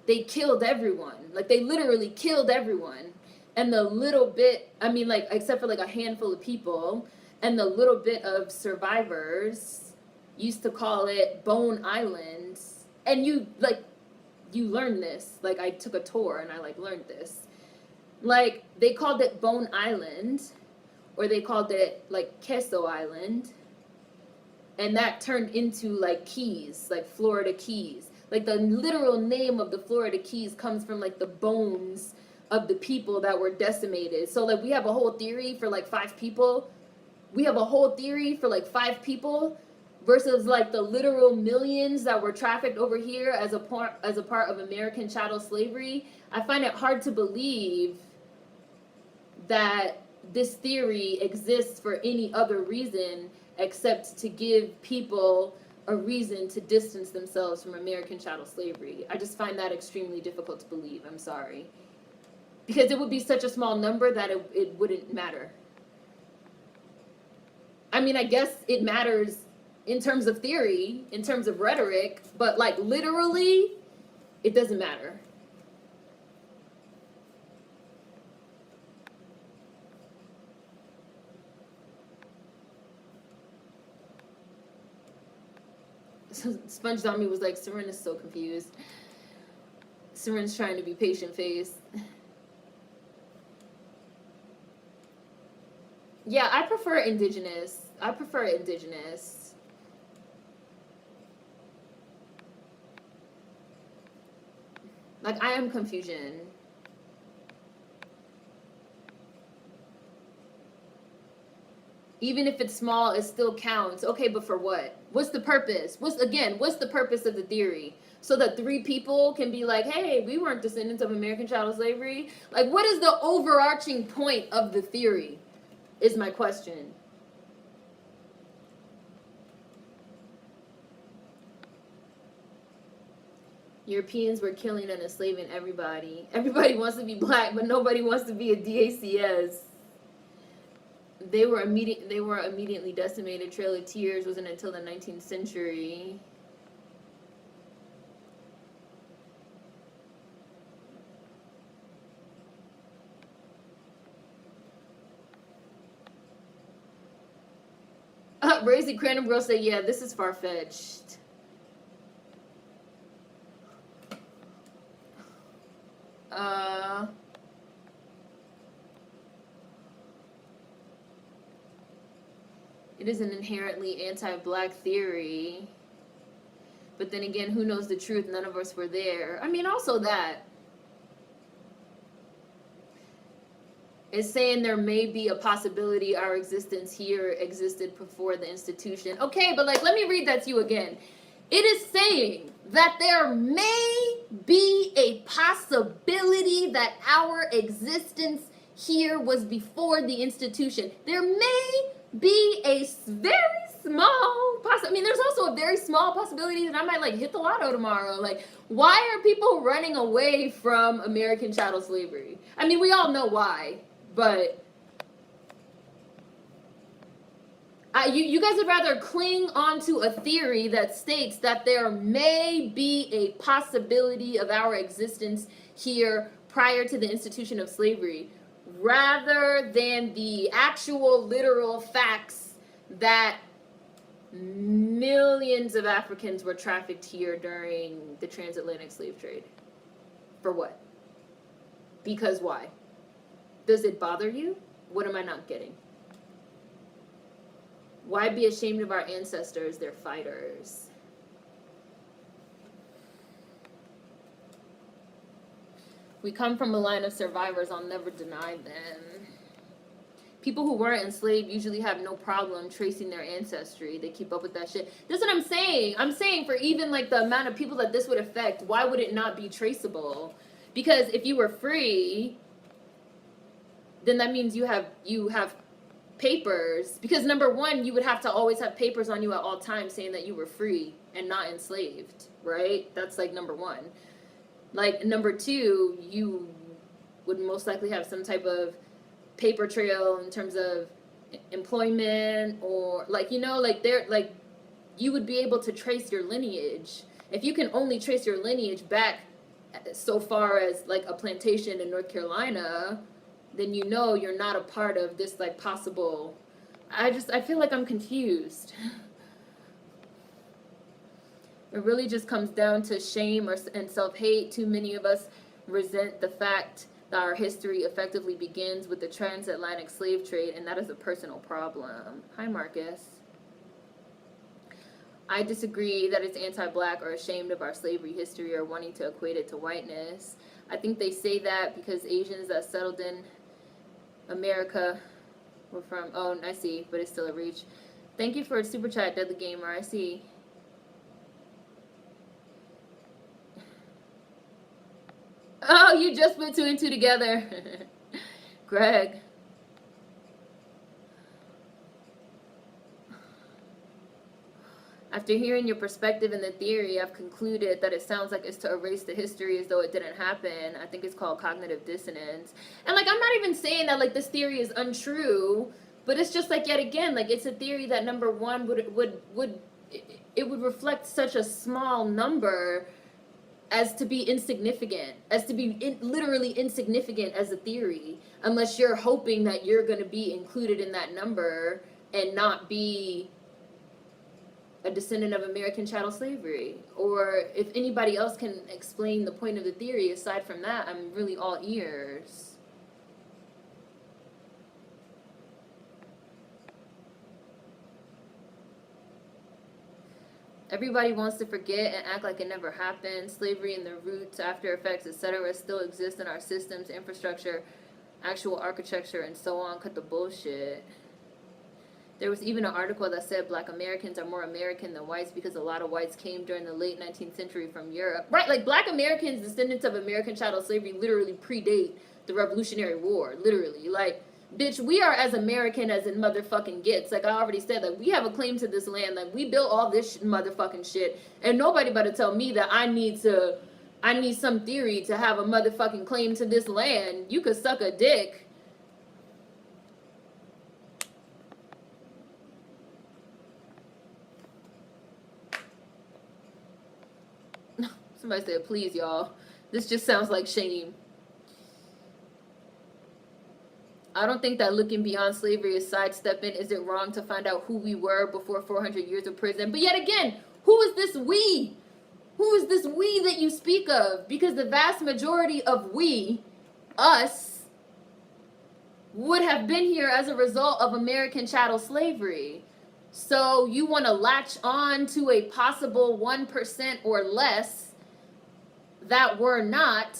they killed everyone. They literally killed everyone. And the little bit, except for a handful of people, and the little bit of survivors used to call it Bone Island. And you learn this. I took a tour and I learned this. They called it Bone Island, or they called it Queso Island, and that turned into Keys, Florida Keys. The literal name of the Florida Keys comes from the bones of the people that were decimated. So we have a whole theory for 5 people. We have a whole theory for 5 people versus the literal millions that were trafficked over here as a part of American chattel slavery. I find it hard to believe that this theory exists for any other reason except to give people a reason to distance themselves from American chattel slavery. I just find that extremely difficult to believe. I'm sorry. Because it would be such a small number that it wouldn't matter. I guess it matters in terms of theory, in terms of rhetoric, but literally, it doesn't matter. Sponge Zombie was like, Seren is so confused. Seren's trying to be patient face. Yeah, I prefer indigenous. I am confusion. Even if it's small, it still counts. Okay, but for what? What's the purpose? What's the purpose of the theory? So that 3 people can be like, hey, we weren't descendants of American chattel slavery? What is the overarching point of the theory? Is my question. Europeans were killing and enslaving everybody. Everybody wants to be Black, but nobody wants to be a DACS. They were immediately decimated. Trail of Tears wasn't until the 19th century. Brazy Cranbro said, yeah, this is far-fetched. It is an inherently anti-Black theory. But then again, who knows the truth? None of us were there. Also that. It's saying there may be a possibility our existence here existed before the institution. Okay, but let me read that to you again. It is saying that there may be a possibility that our existence here was before the institution. There may be a very small possibility. There's also a very small possibility that I might hit the lotto tomorrow. Why are people running away from American chattel slavery? We all know why, but you guys would rather cling onto a theory that states that there may be a possibility of our existence here prior to the institution of slavery, rather than the actual literal facts that millions of Africans were trafficked here during the transatlantic slave trade. For what? Because why? Does it bother you? What am I not getting? Why be ashamed of our ancestors? They're fighters. We come from a line of survivors. I'll never deny them. People who weren't enslaved usually have no problem tracing their ancestry. They keep up with that shit. This is what I'm saying. I'm saying for even like the amount of people that this would affect, why would it not be traceable? Because if you were free, then that means you have papers. Because number one, you would have to always have papers on you at all times saying that you were free and not enslaved, right? That's like number one. Like number two, you would most likely have some type of paper trail in terms of employment, or like, you know, like they're like, you would be able to trace your lineage. If you can only trace your lineage back so far as like a plantation in North Carolina, then you know you're not a part of this like possible. I feel like I'm confused. It really just comes down to shame and self-hate. Too many of us resent the fact that our history effectively begins with the transatlantic slave trade, and that is a personal problem. Hi, Marcus. I disagree that it's anti-black or ashamed of our slavery history or wanting to equate it to whiteness. I think they say that because Asians that settled in America were from, oh, I see, but it's still a reach. Thank you for a super chat, Deadly Gamer, I see. Oh, you just put two and two together. Greg. After hearing your perspective and the theory, I've concluded that it sounds like it's to erase the history as though it didn't happen. I think it's called cognitive dissonance. And like, I'm not even saying that like this theory is untrue, but it's just like, yet again, like it's a theory that number one would reflect such a small number as to be insignificant, as to be literally insignificant as a theory, unless you're hoping that you're going to be included in that number and not be a descendant of American chattel slavery. Or if anybody else can explain the point of the theory aside from that, I'm really all ears. Everybody wants to forget and act like it never happened. Slavery and the roots, after effects, etc. still exist in our systems, infrastructure, actual architecture, and so on. Cut the bullshit. There was even an article that said black Americans are more American than whites because a lot of whites came during the late 19th century from Europe. Right, like black Americans, descendants of American chattel slavery, literally predate the Revolutionary War. Literally. Like, bitch, we are as American as it motherfucking gets. Like I already said, like we have a claim to this land. Like we built all this motherfucking shit. And nobody better tell me that I need some theory to have a motherfucking claim to this land. You could suck a dick. Somebody said, please, y'all. This just sounds like shame. I don't think that looking beyond slavery is sidestepping. Is it wrong to find out who we were before 400 years of prison? But yet again, who is this we? Who is this we that you speak of? Because the vast majority of we, us, would have been here as a result of American chattel slavery. So you want to latch on to a possible 1% or less that were not,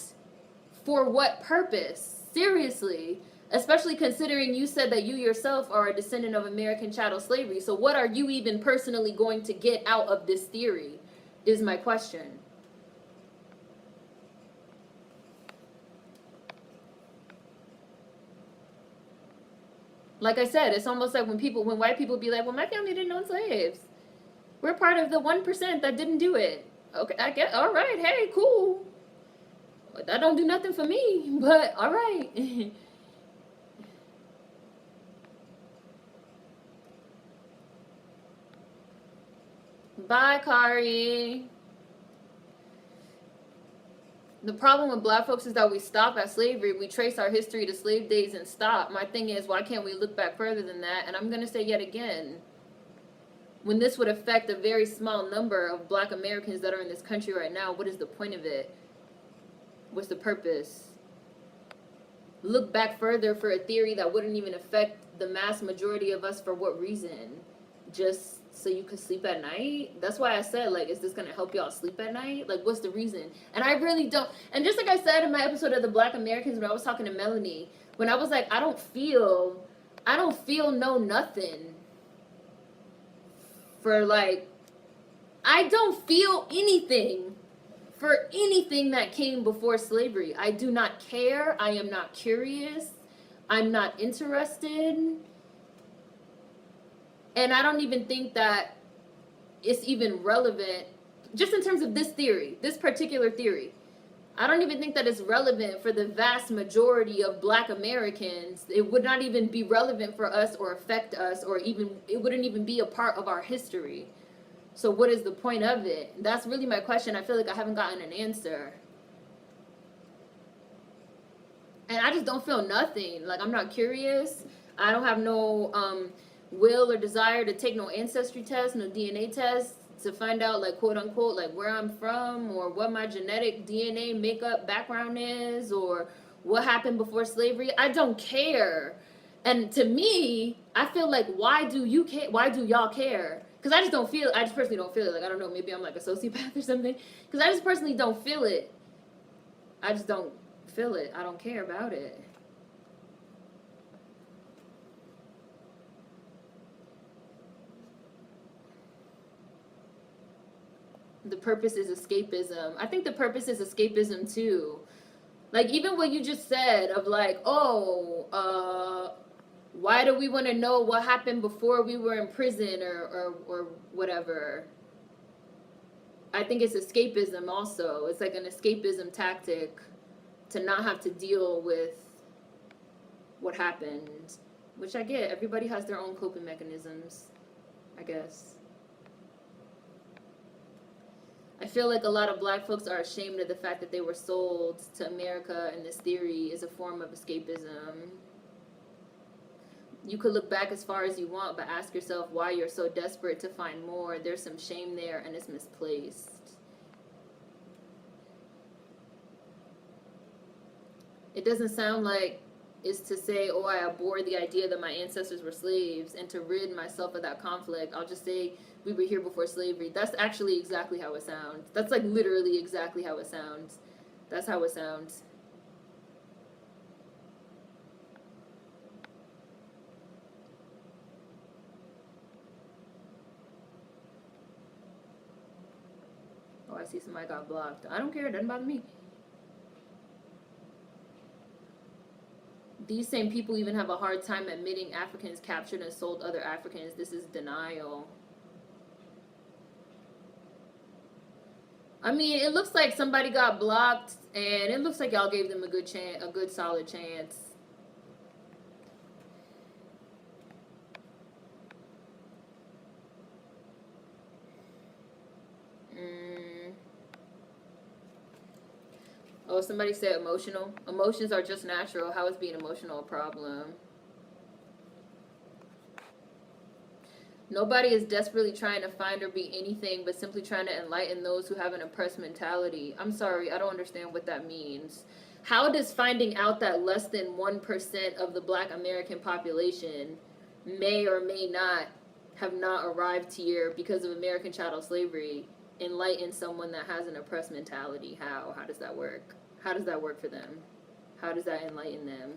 for what purpose? Seriously. Especially considering you said that you yourself are a descendant of American chattel slavery. So what are you even personally going to get out of this theory is my question. Like I said, it's almost like when white people be like, well, my family didn't own slaves. We're part of the 1% that didn't do it. Okay, I get, all right, hey, cool. That don't do nothing for me, but all right. Bye, Kari. The problem with black folks is that we stop at slavery. We trace our history to slave days and stop. My thing is, why can't we look back further than that? And I'm going to say yet again, when this would affect a very small number of black Americans that are in this country right now, what is the point of it? What's the purpose? Look back further for a theory that wouldn't even affect the mass majority of us. For what reason? Just so you could sleep at night? That's why I said, like, is this gonna help y'all sleep at night? Like, what's the reason? And I really don't. And just like I said in my episode of the Black Americans, when I was talking to Melanie, when I was like, I don't feel no nothing for, like, I don't feel anything for anything that came before slavery. I do not care. I am not curious. I'm not interested. And I don't even think that it's even relevant, just in terms of this theory, this particular theory. I don't even think that it's relevant for the vast majority of Black Americans. It would not even be relevant for us or affect us, or even, it wouldn't even be a part of our history. So what is the point of it? That's really my question. I feel like I haven't gotten an answer. And I just don't feel nothing. Like, I'm not curious. I don't have no will or desire to take no ancestry test, no DNA test to find out, like, quote unquote, like, where I'm from, or what my genetic DNA makeup background is, or what happened before slavery. I don't care. And to me, I feel like, why do you care? Why do y'all care? Because I just personally don't feel it. Like, I don't know, maybe I'm like a sociopath or something. Because I just personally don't feel it. I just don't feel it. I don't care about it. The purpose is escapism. I think the purpose is escapism too. Like, even what you just said of, like, why do we want to know what happened before we were in prison, or whatever? I think it's escapism also. It's like an escapism tactic to not have to deal with what happened, which I get. Everybody has their own coping mechanisms, I guess. I feel like a lot of Black folks are ashamed of the fact that they were sold to America, and this theory is a form of escapism. You could look back as far as you want, but ask yourself why you're so desperate to find more. There's some shame there, and it's misplaced. It doesn't sound like it's to say, oh, I abhor the idea that my ancestors were slaves, and to rid myself of that conflict, I'll just say we were here before slavery. That's actually exactly how it sounds. That's, like, literally exactly how it sounds. That's how it sounds. Oh, I see somebody got blocked. I don't care. It doesn't bother me. These same people even have a hard time admitting Africans captured and sold other Africans. This is denial. I mean, it looks like somebody got blocked, and it looks like y'all gave them a good chance, a good solid chance. Oh, somebody said emotional. Emotions are just natural. How is being emotional a problem? Nobody is desperately trying to find or be anything, but simply trying to enlighten those who have an oppressed mentality. I'm sorry, I don't understand what that means. How does finding out that less than 1% of the Black American population may or may not have not arrived here because of American chattel slavery enlighten someone that has an oppressed mentality? How? How does that work? How does that work for them? How does that enlighten them?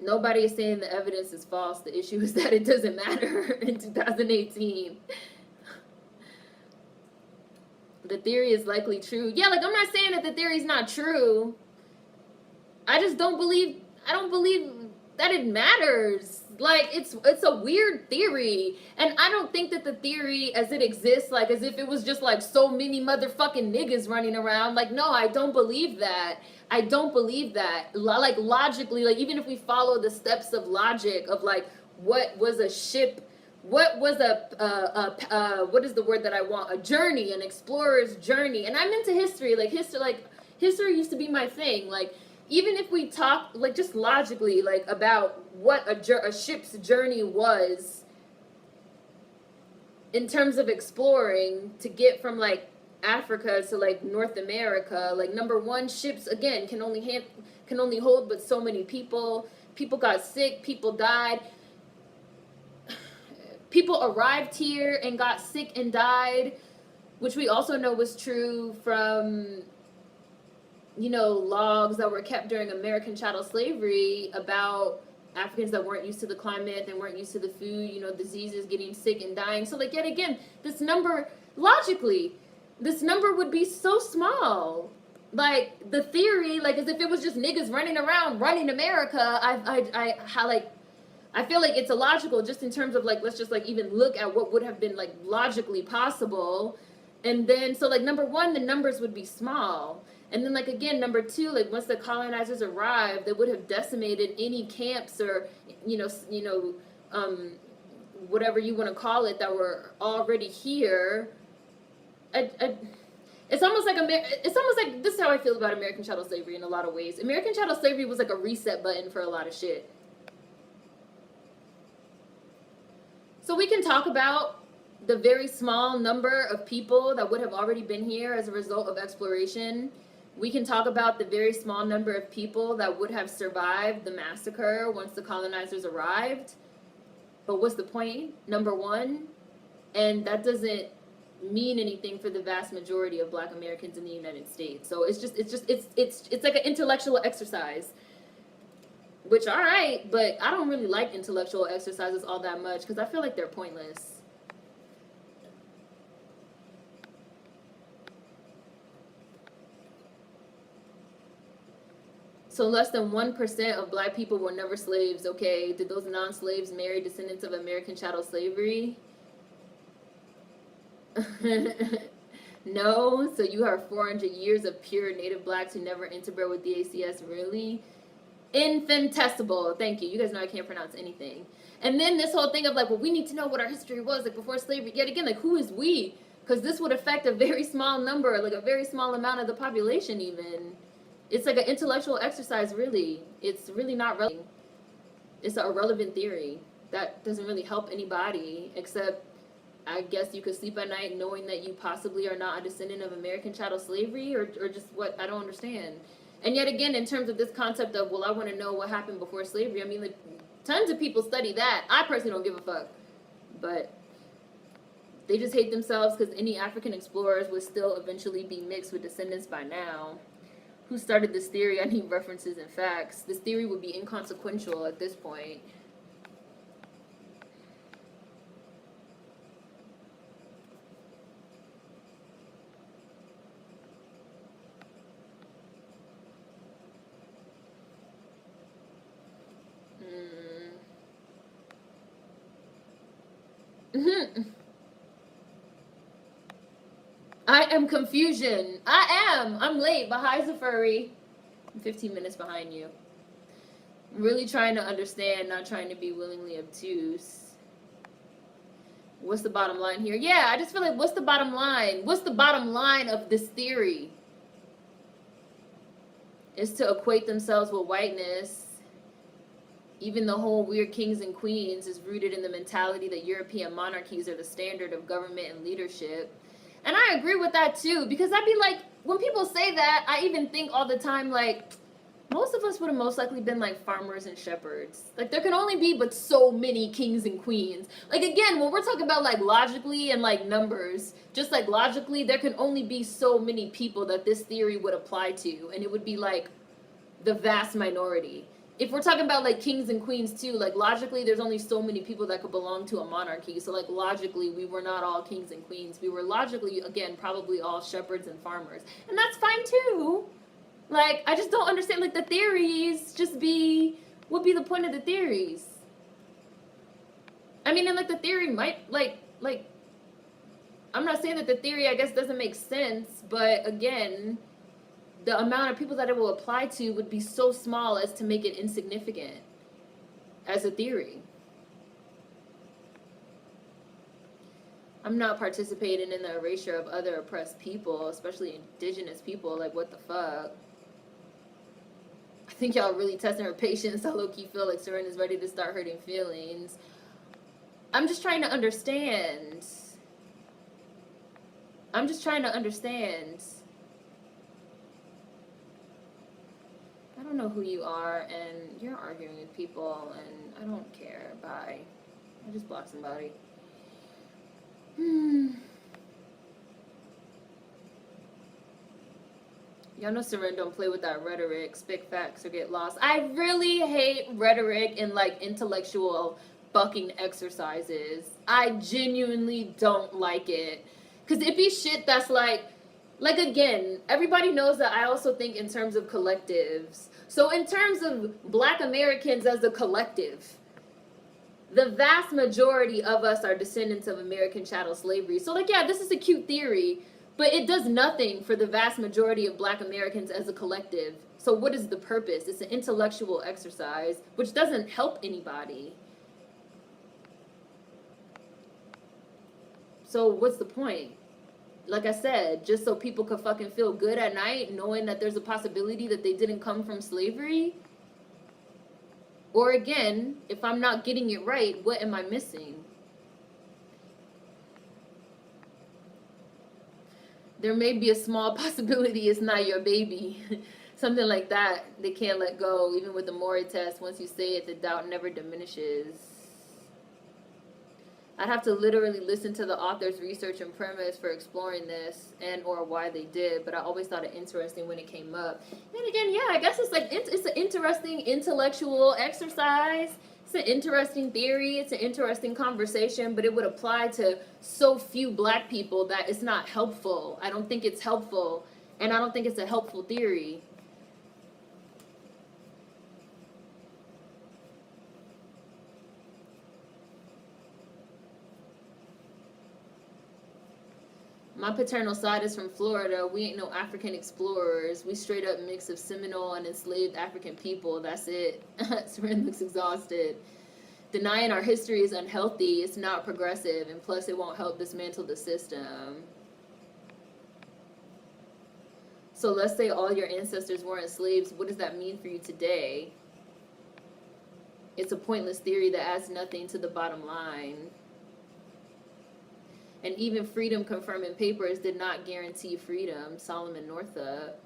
Nobody is saying the evidence is false. The issue is that it doesn't matter in 2018. The theory is likely true. Yeah, like, I'm not saying that the theory is not true. I just don't believe that it matters. Like, it's a weird theory. And I don't think that the theory as it exists, like, as if it was just, like, so many motherfucking niggas running around. Like, no, I don't believe that. I don't believe that. Like, logically, like, even if we follow the steps of logic of, like, what was a ship, what was what is the word that I want? A journey, an explorer's journey. And I'm into history. History used to be my thing. Like, even if we talk, like, just logically, like, about what a ship's journey was in terms of exploring to get from, like, Africa to like North America. Like number one, ships again can only hold but so many people. People got sick, people died. People arrived here and got sick and died, which we also know was true from, logs that were kept during American chattel slavery about Africans that weren't used to the climate, they weren't used to the food, diseases, getting sick and dying. So like yet again, this number, logically, this number would be so small. Like the theory, like as if it was just niggas running around running America. I feel like it's illogical just in terms of like, let's just like even look at what would have been like logically possible. And then, so like number one, the numbers would be small. And then like again, number two, like once the colonizers arrived, they would have decimated any camps or, whatever you want to call it that were already here. It's almost like this is how I feel about American chattel slavery in a lot of ways. American chattel slavery was like a reset button for a lot of shit. So we can talk about the very small number of people that would have already been here as a result of exploration. We can talk about the very small number of people that would have survived the massacre once the colonizers arrived. But what's the point? Number one, and that doesn't mean anything for the vast majority of Black Americans in the United States. So it's like an intellectual exercise. Which, all right, but I don't really like intellectual exercises all that much because I feel like they're pointless. So less than 1% of Black people were never slaves. Okay, did those non-slaves marry descendants of American chattel slavery? No, so you have 400 years of pure native Blacks who never interbred with the ACS, really? Infinitesimal. Thank you. You guys know I can't pronounce anything. And then this whole thing of like, well, we need to know what our history was like before slavery. Yet again, like, who is we? Because this would affect a very small number, like a very small amount of the population even. It's like an intellectual exercise, really. It's really not relevant. It's an irrelevant theory that doesn't really help anybody, except I guess you could sleep at night knowing that you possibly are not a descendant of American chattel slavery, or just what? I don't understand. And yet again, in terms of this concept of, well, I want to know what happened before slavery, I mean, like, tons of people study that. I personally don't give a fuck. But they just hate themselves because any African explorers would still eventually be mixed with descendants by now. Who started this theory? I need references and facts. This theory would be inconsequential at this point. I am confusion. I'm late, but hi, Zafuri. I'm 15 minutes behind you. I'm really trying to understand, not trying to be willingly obtuse. What's the bottom line here? Yeah, I just feel like, what's the bottom line? What's the bottom line of this theory? Is to equate themselves with whiteness. Even the whole weird kings and queens is rooted in the mentality that European monarchies are the standard of government and leadership. And I agree with that too, because I'd be like, when people say that, I even think all the time, like, most of us would have most likely been like farmers and shepherds. Like, there can only be but so many kings and queens. Like, again, when we're talking about like logically and like numbers, just like logically, there can only be so many people that this theory would apply to, and it would be like the vast minority. If we're talking about like kings and queens too, like logically there's only so many people that could belong to a monarchy. So like logically we were not all kings and queens. We were logically, again, probably all shepherds and farmers. And that's fine too. Like, I just don't understand, like, the theories would be the point of the theories? I mean, and like the theory might, like, I'm not saying that the theory, I guess, doesn't make sense, but again, the amount of people that it will apply to would be so small as to make it insignificant as a theory. I'm not participating in the erasure of other oppressed people, especially indigenous people. Like, what the fuck? I think y'all really testing her patience. I low-key feel like Serena's ready to start hurting feelings. I'm just trying to understand. I'm just trying to understand. I don't know who you are, and you're arguing with people, and I don't care. Bye. I just blocked somebody. Y'all know Seren don't play with that rhetoric, spit facts or get lost. I really hate rhetoric and like intellectual fucking exercises. I genuinely don't like it. Cause it be shit that's like again, everybody knows that I also think in terms of collectives. So in terms of Black Americans as a collective, the vast majority of us are descendants of American chattel slavery. So like, yeah, this is a cute theory, but it does nothing for the vast majority of Black Americans as a collective. So what is the purpose? It's an intellectual exercise, which doesn't help anybody. So what's the point? Like I said, just so people could fucking feel good at night knowing that there's a possibility that they didn't come from slavery? Or again, if I'm not getting it right, what am I missing? There may be a small possibility it's not your baby. Something like that. They can't let go. Even with the Maury test, once you say it, the doubt never diminishes. I'd have to literally listen to the author's research and premise for exploring this and or why they did, but I always thought it interesting when it came up. And again, yeah, I guess it's like it's an interesting intellectual exercise. It's an interesting theory. It's an interesting conversation, but it would apply to so few Black people that it's not helpful. I don't think it's helpful, and I don't think it's a helpful theory. My paternal side is from Florida. We ain't no African explorers. We straight up mix of Seminole and enslaved African people. That's it. Seren looks exhausted. Denying our history is unhealthy. It's not progressive. And plus, it won't help dismantle the system. So let's say all your ancestors weren't slaves. What does that mean for you today? It's a pointless theory that adds nothing to the bottom line. And even freedom confirming papers did not guarantee freedom. Solomon Northup.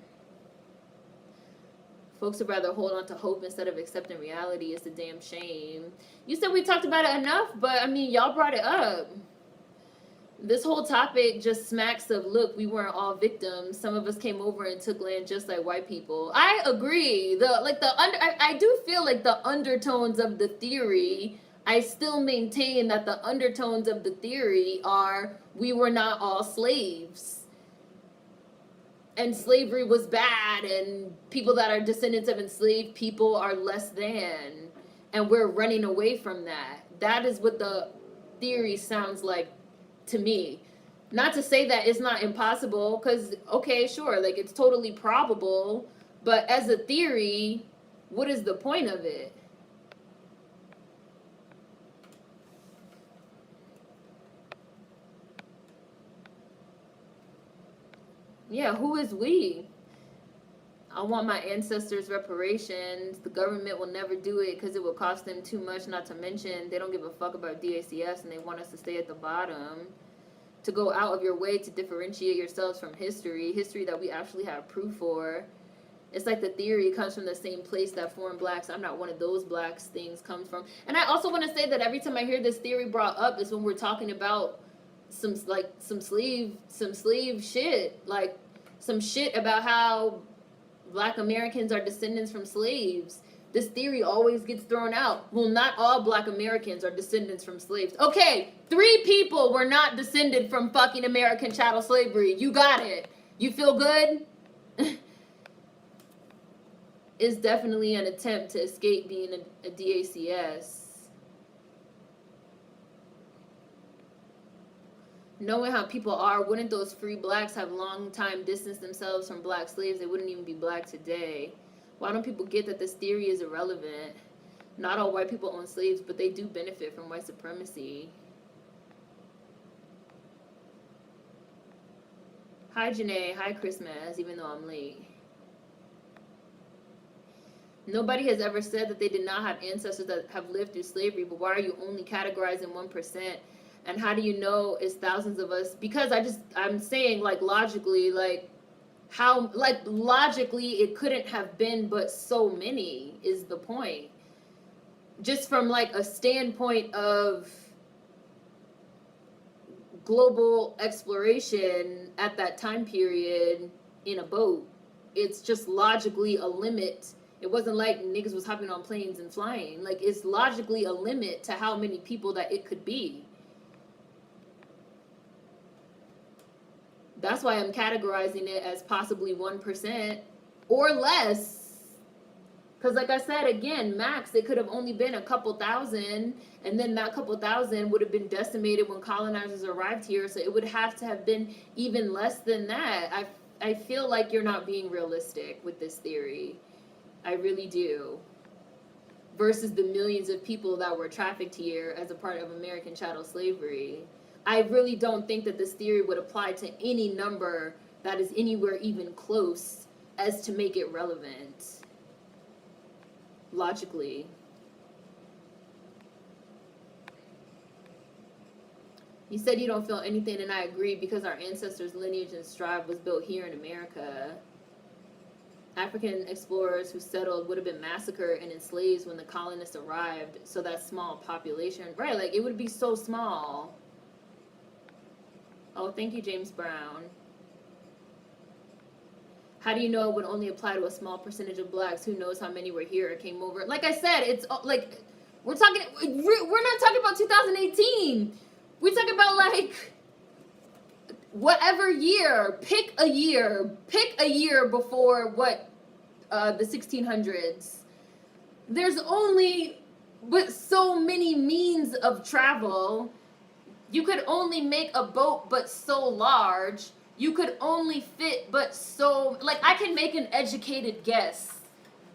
Folks would rather hold on to hope instead of accepting reality. It's a damn shame. You said we talked about it enough, but I mean, y'all brought it up. This whole topic just smacks of, look, we weren't all victims. Some of us came over and took land just like white people. I agree. I do feel like the undertones of the theory, I still maintain that the undertones of the theory are we were not all slaves. And slavery was bad, and people that are descendants of enslaved people are less than. And we're running away from that. That is what the theory sounds like to me. Not to say that it's not impossible, because, okay, sure, like it's totally probable, but as a theory, what is the point of it? Yeah, who is we? I want my ancestors' reparations. The government will never do it because it will cost them too much, not to mention they don't give a fuck about DACS and they want us to stay at the bottom. To go out of your way to differentiate yourselves from history that we actually have proof for. It's like the theory comes from the same place that foreign blacks, I'm not one of those blacks, things comes from. And I also want to say that every time I hear this theory brought up is when we're talking about some slave shit, like some shit about how Black Americans are descendants from slaves. This theory always gets thrown out. Well, not all Black Americans are descendants from slaves. Okay, 3 people were not descended from fucking American chattel slavery. You got it. You feel good? It's definitely an attempt to escape being a DACS. Knowing how people are, wouldn't those free blacks have long time distanced themselves from black slaves? They wouldn't even be black today. Why don't people get that this theory is irrelevant? Not all white people own slaves, but they do benefit from white supremacy. Hi, Janae. Hi, Christmas, even though I'm late. Nobody has ever said that they did not have ancestors that have lived through slavery, but why are you only categorizing 1%? And how do you know it's thousands of us? Because I'm saying, like, logically, like, how, like, logically it couldn't have been but so many is the point. Just from, like, a standpoint of global exploration at that time period in a boat, it's just logically a limit. It wasn't like niggas was hopping on planes and flying. Like, it's logically a limit to how many people that it could be. That's why I'm categorizing it as possibly 1% or less. Because, like I said, again, max, it could have only been a couple thousand, and then that couple thousand would have been decimated when colonizers arrived here. So it would have to have been even less than that. I feel like you're not being realistic with this theory. I really do. Versus the millions of people that were trafficked here as a part of American chattel slavery. I really don't think that this theory would apply to any number that is anywhere even close as to make it relevant. Logically. You said you don't feel anything, and I agree, because our ancestors' lineage and strive was built here in America. African explorers who settled would have been massacred and enslaved when the colonists arrived, so that small population, right, like, it would be so small. Oh, thank you, James Brown. How do you know it would only apply to a small percentage of blacks? Who knows how many were here or came over? Like I said, it's like, we're not talking about 2018. We're talking about, like, whatever year. Pick a year before what, the 1600s. There's only but so many means of travel. You could only make a boat but so large. You could only fit but so, like, I can make an educated guess.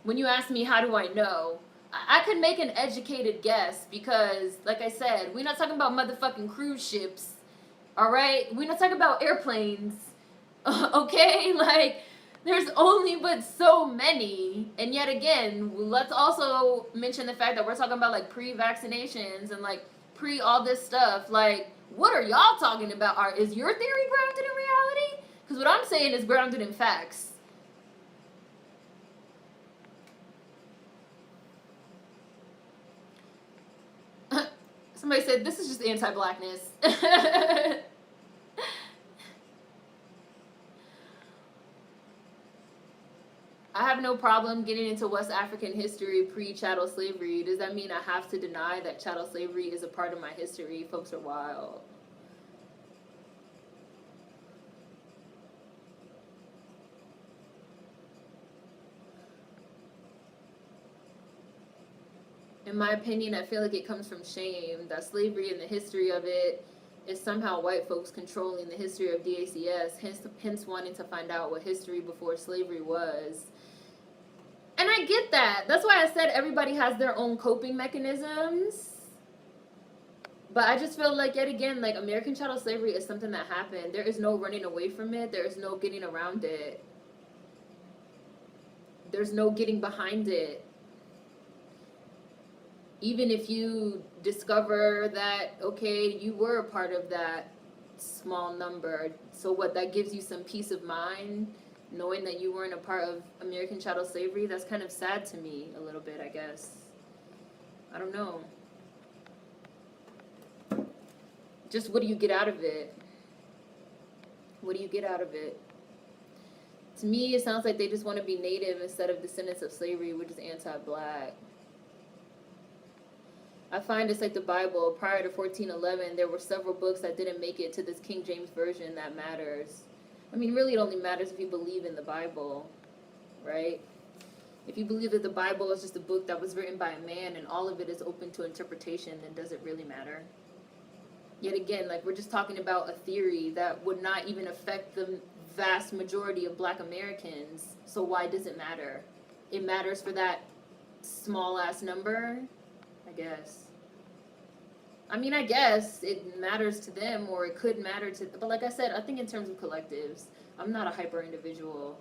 When you ask me how do I know, I could make an educated guess because, like I said, we're not talking about motherfucking cruise ships, all right? We're not talking about airplanes, okay? Like, there's only but so many. And yet again, let's also mention the fact that we're talking about, like, pre-vaccinations and, like, pre all this stuff. Like, what are y'all talking about? Is your theory grounded in reality? Because what I'm saying is grounded in facts. Somebody said, this is just anti-blackness. I have no problem getting into West African history pre-chattel slavery. Does that mean I have to deny that chattel slavery is a part of my history? Folks are wild. In my opinion, I feel like it comes from shame, that slavery and the history of it is somehow white folks controlling the history of DACS, hence wanting to find out what history before slavery was. And I get that. That's why I said everybody has their own coping mechanisms. But I just feel like, yet again, like, American chattel slavery is something that happened. There is no running away from it. There is no getting around it. There's no getting behind it. Even if you discover that, okay, you were a part of that small number, so what, that gives you some peace of mind, knowing that you weren't a part of American chattel slavery? That's kind of sad to me, a little bit, I guess. I don't know. Just, what do you get out of it? What do you get out of it? To me, it sounds like they just want to be native instead of descendants of slavery, which is anti-black. I find it's like the Bible. Prior to 1411, there were several books that didn't make it to this King James Version that matters. I mean, really, it only matters if you believe in the Bible, right? If you believe that the Bible is just a book that was written by a man and all of it is open to interpretation, then does it really matter? Yet again, like, we're just talking about a theory that would not even affect the vast majority of Black Americans. So why does it matter? It matters for that small-ass number, I guess. I mean, I guess it matters to them, or it could matter to, but like I said, I think in terms of collectives, I'm not a hyper individual.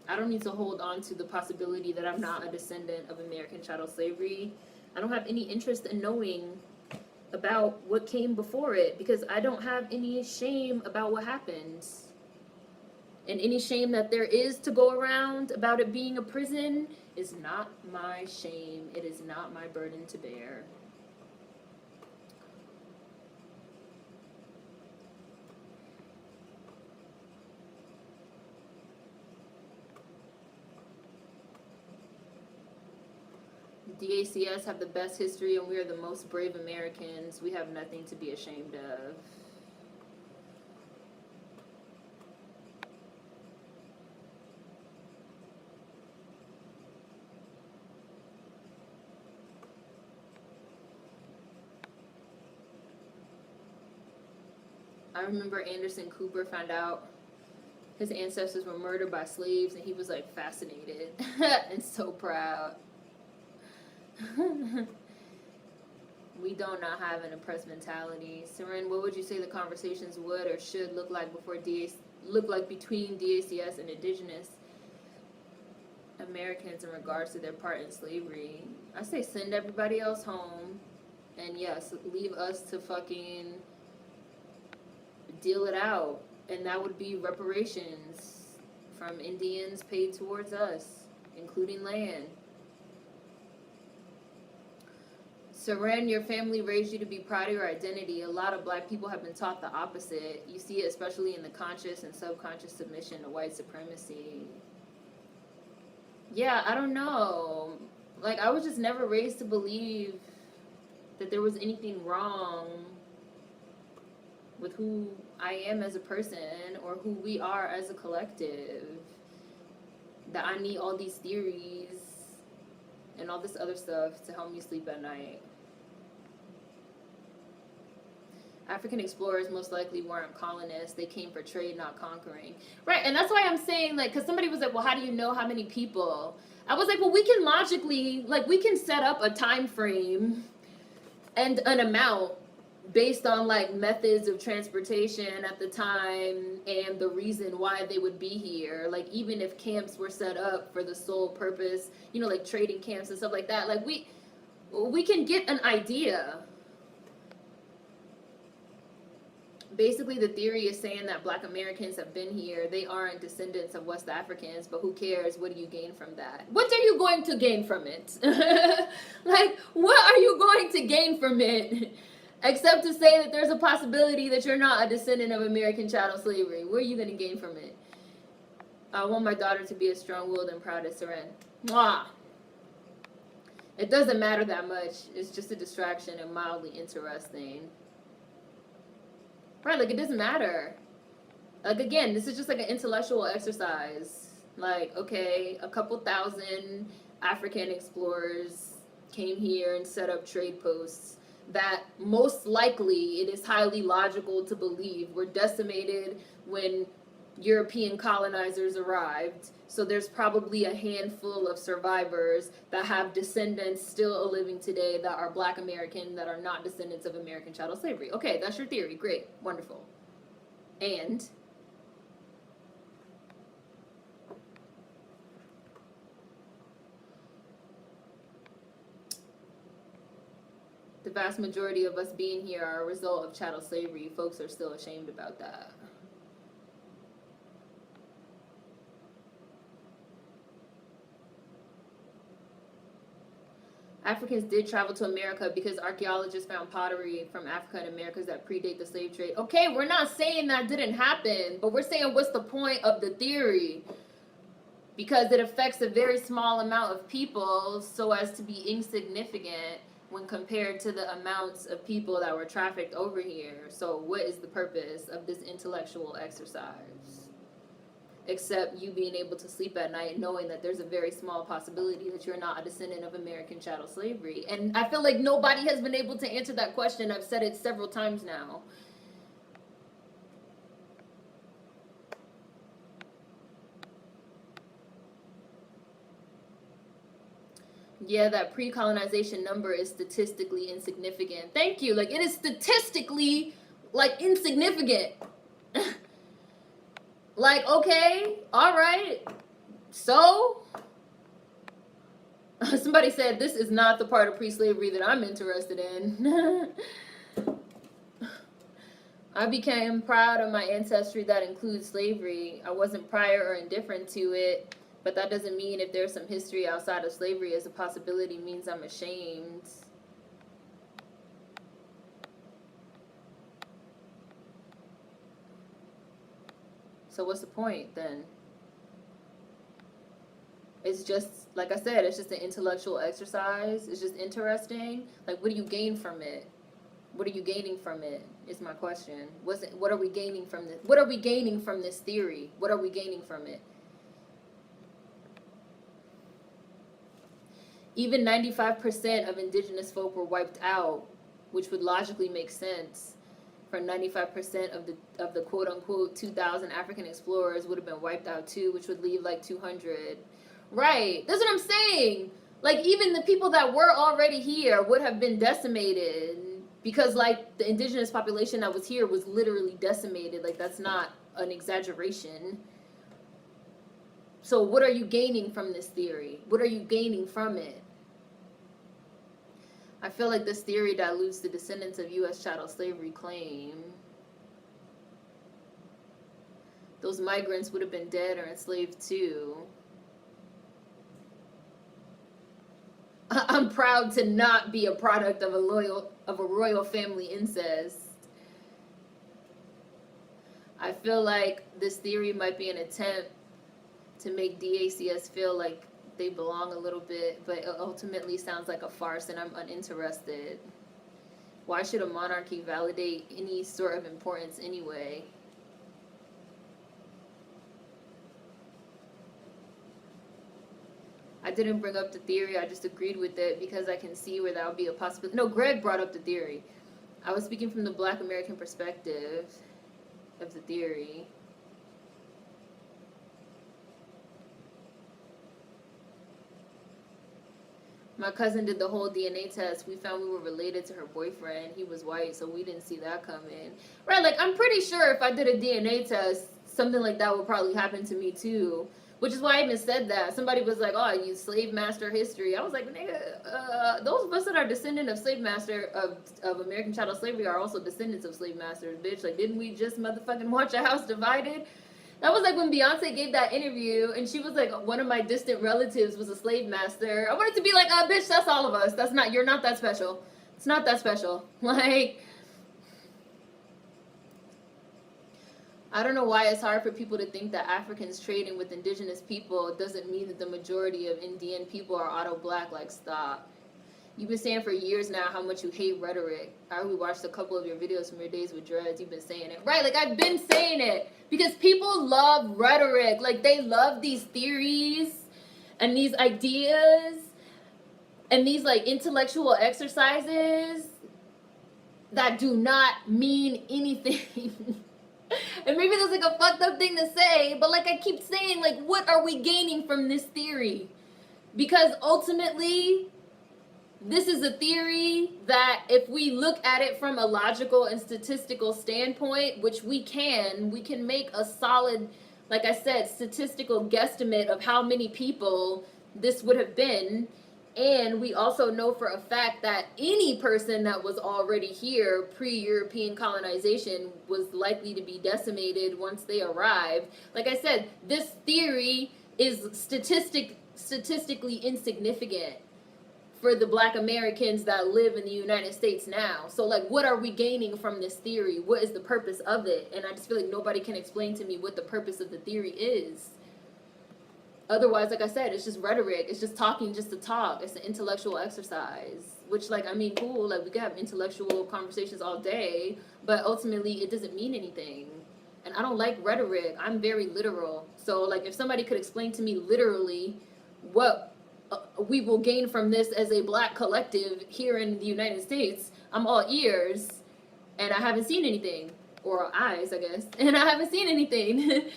I don't need to hold on to the possibility that I'm not a descendant of American chattel slavery I don't have any interest in knowing about what came before it because I don't have any shame about what happened. And any shame that there is to go around about it being a prison is not my shame. It is not my burden to bear. DACS have the best history and we are the most brave Americans. We have nothing to be ashamed of. I remember Anderson Cooper found out his ancestors were murdered by slaves and he was like fascinated and so proud. We don't not have an oppressed mentality. Seren, what would you say the conversations would or should look like between DACS and indigenous Americans in regards to their part in slavery? I say send everybody else home and yes, leave us to fucking deal it out. And that would be reparations from Indians paid towards us, including land. Seren, your family raised you to be proud of your identity. A lot of black people have been taught the opposite. You see it especially in the conscious and subconscious submission to white supremacy. Yeah, I don't know. Like, I was just never raised to believe that there was anything wrong with who I am as a person or who we are as a collective. That I need all these theories and all this other stuff to help me sleep at night. African explorers most likely weren't colonists. They came for trade, not conquering. Right, and that's why I'm saying, like, because somebody was like, well, how do you know how many people? I was like, well, we can logically, like, we can set up a time frame and an amount based on, like, methods of transportation at the time and the reason why they would be here. Like, even if camps were set up for the sole purpose, you know, like trading camps and stuff like that, like, we can get an idea. Basically, the theory is saying that black Americans have been here. They aren't descendants of West Africans, but who cares? What do you gain from that? What are you going to gain from it? Like, what are you going to gain from it? Except to say that there's a possibility that you're not a descendant of American chattel slavery. What are you going to gain from it? I want my daughter to be as strong-willed and proud as Seren. Mwah! It doesn't matter that much. It's just a distraction and mildly interesting. Right, like, it doesn't matter. Like, again, this is just like an intellectual exercise. Like, okay, a couple thousand African explorers came here and set up trade posts that most likely, it is highly logical to believe, were decimated when European colonizers arrived. So there's probably a handful of survivors that have descendants still living today that are black American, that are not descendants of American chattel slavery. Okay, that's your theory. Great. Wonderful. And the vast majority of us being here are a result of chattel slavery. Folks are still ashamed about that. Africans did travel to America because archaeologists found pottery from Africa and Americas that predate the slave trade. Okay, we're not saying that didn't happen, but we're saying what's the point of the theory? Because it affects a very small amount of people so as to be insignificant when compared to the amounts of people that were trafficked over here. So what is the purpose of this intellectual exercise? Except you being able to sleep at night knowing that there's a very small possibility that you're not a descendant of American chattel slavery. And I feel like nobody has been able to answer that question. I've said it several times now. Yeah, that pre-colonization number is statistically insignificant. Thank you. Like, it is statistically, like, insignificant. Like, okay, all right, so Somebody said this is not the part of pre-slavery that I'm interested in. I became proud of my ancestry that includes slavery. I wasn't prior or indifferent to it, but that doesn't mean if there's some history outside of slavery as a possibility means I'm ashamed. So what's the point then? It's just, like I said, it's just an intellectual exercise. It's just interesting. Like, what do you gain from it? What are you gaining from it? Is my question. What are we gaining from this? What are we gaining from this theory? What are we gaining from it? Even 95% of indigenous folk were wiped out, which would logically make sense. For 95% of the quote unquote 2,000 African explorers would have been wiped out too, which would leave like 200. Right. That's what I'm saying. Like, even the people that were already here would have been decimated because, like, the indigenous population that was here was literally decimated. Like, that's not an exaggeration. So what are you gaining from this theory? What are you gaining from it? I feel like this theory dilutes the descendants of U.S. chattel slavery claim. Those migrants would have been dead or enslaved too. I'm proud to not be a product of a royal family incest. I feel like this theory might be an attempt to make DACS feel like they belong a little bit, but it ultimately sounds like a farce and I'm uninterested. Why should a monarchy validate any sort of importance anyway? I didn't bring up the theory, I just agreed with it because I can see where that would be a possibility. No, Greg brought up the theory. I was speaking from the Black American perspective of the theory. My cousin did the whole DNA test. We found we were related to her boyfriend. He was white, so we didn't see that coming. Right, like, I'm pretty sure if I did a DNA test, something like that would probably happen to me too. Which is why I even said that. Somebody was like, oh, you slave master history. I was like, nigga, those of us that are descendant of slave master, of American chattel slavery are also descendants of slave masters, bitch. Like, didn't we just motherfucking watch A House Divided? That was like when Beyonce gave that interview and she was like, one of my distant relatives was a slave master. I wanted to be like, bitch, that's all of us. That's not, you're not that special. It's not that special. Like, I don't know why it's hard for people to think that Africans trading with indigenous people doesn't mean that the majority of Indian people are auto black. Like, stop. You've been saying for years now how much you hate rhetoric. I already watched a couple of your videos from your days with dreads. You've been saying it. Right, like, I've been saying it. Because people love rhetoric. Like, they love these theories and these ideas and these, like, intellectual exercises that do not mean anything. And maybe that's like a fucked up thing to say, but like I keep saying, like, what are we gaining from this theory? Because ultimately, this is a theory that if we look at it from a logical and statistical standpoint, which we can make a solid, like I said, statistical guesstimate of how many people this would have been. And we also know for a fact that any person that was already here pre-European colonization was likely to be decimated once they arrived. Like I said, this theory is statistically insignificant for the Black Americans that live in the United States now. So, like, what are we gaining from this theory? What is the purpose of it? And I just feel like nobody can explain to me what the purpose of the theory is. Otherwise, like I said, it's just rhetoric. It's just talking just to talk. It's an intellectual exercise. Which, like, I mean, cool. Like, we could have intellectual conversations all day. But ultimately, it doesn't mean anything. And I don't like rhetoric. I'm very literal. So, like, if somebody could explain to me literally what we will gain from this as a Black collective here in the United States, I'm all ears. And I haven't seen anything. Or eyes, I guess. And I haven't seen anything.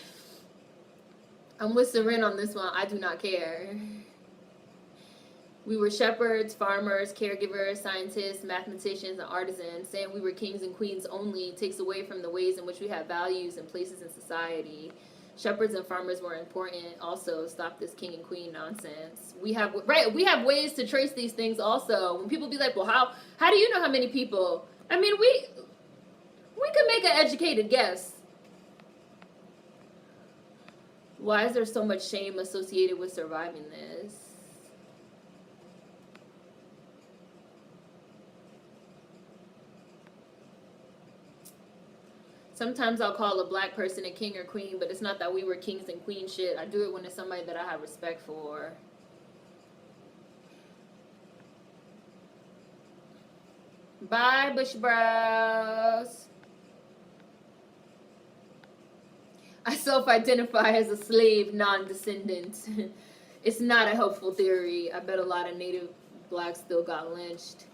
I'm with Seren on this one. I do not care. We were shepherds, farmers, caregivers, scientists, mathematicians, and artisans. Saying we were kings and queens only takes away from the ways in which we have values and places in society. Shepherds and farmers were important. Also, stop this king and queen nonsense. We have ways to trace these things. Also, when people be like, "Well, how do you know how many people?" I mean, we could make an educated guess. Why is there so much shame associated with surviving this? Sometimes I'll call a black person a king or queen, but it's not that we were kings and queens shit. I do it when it's somebody that I have respect for. Bye, Bush Bros. I self-identify as a slave, non-descendant. It's not a helpful theory. I bet a lot of native blacks still got lynched.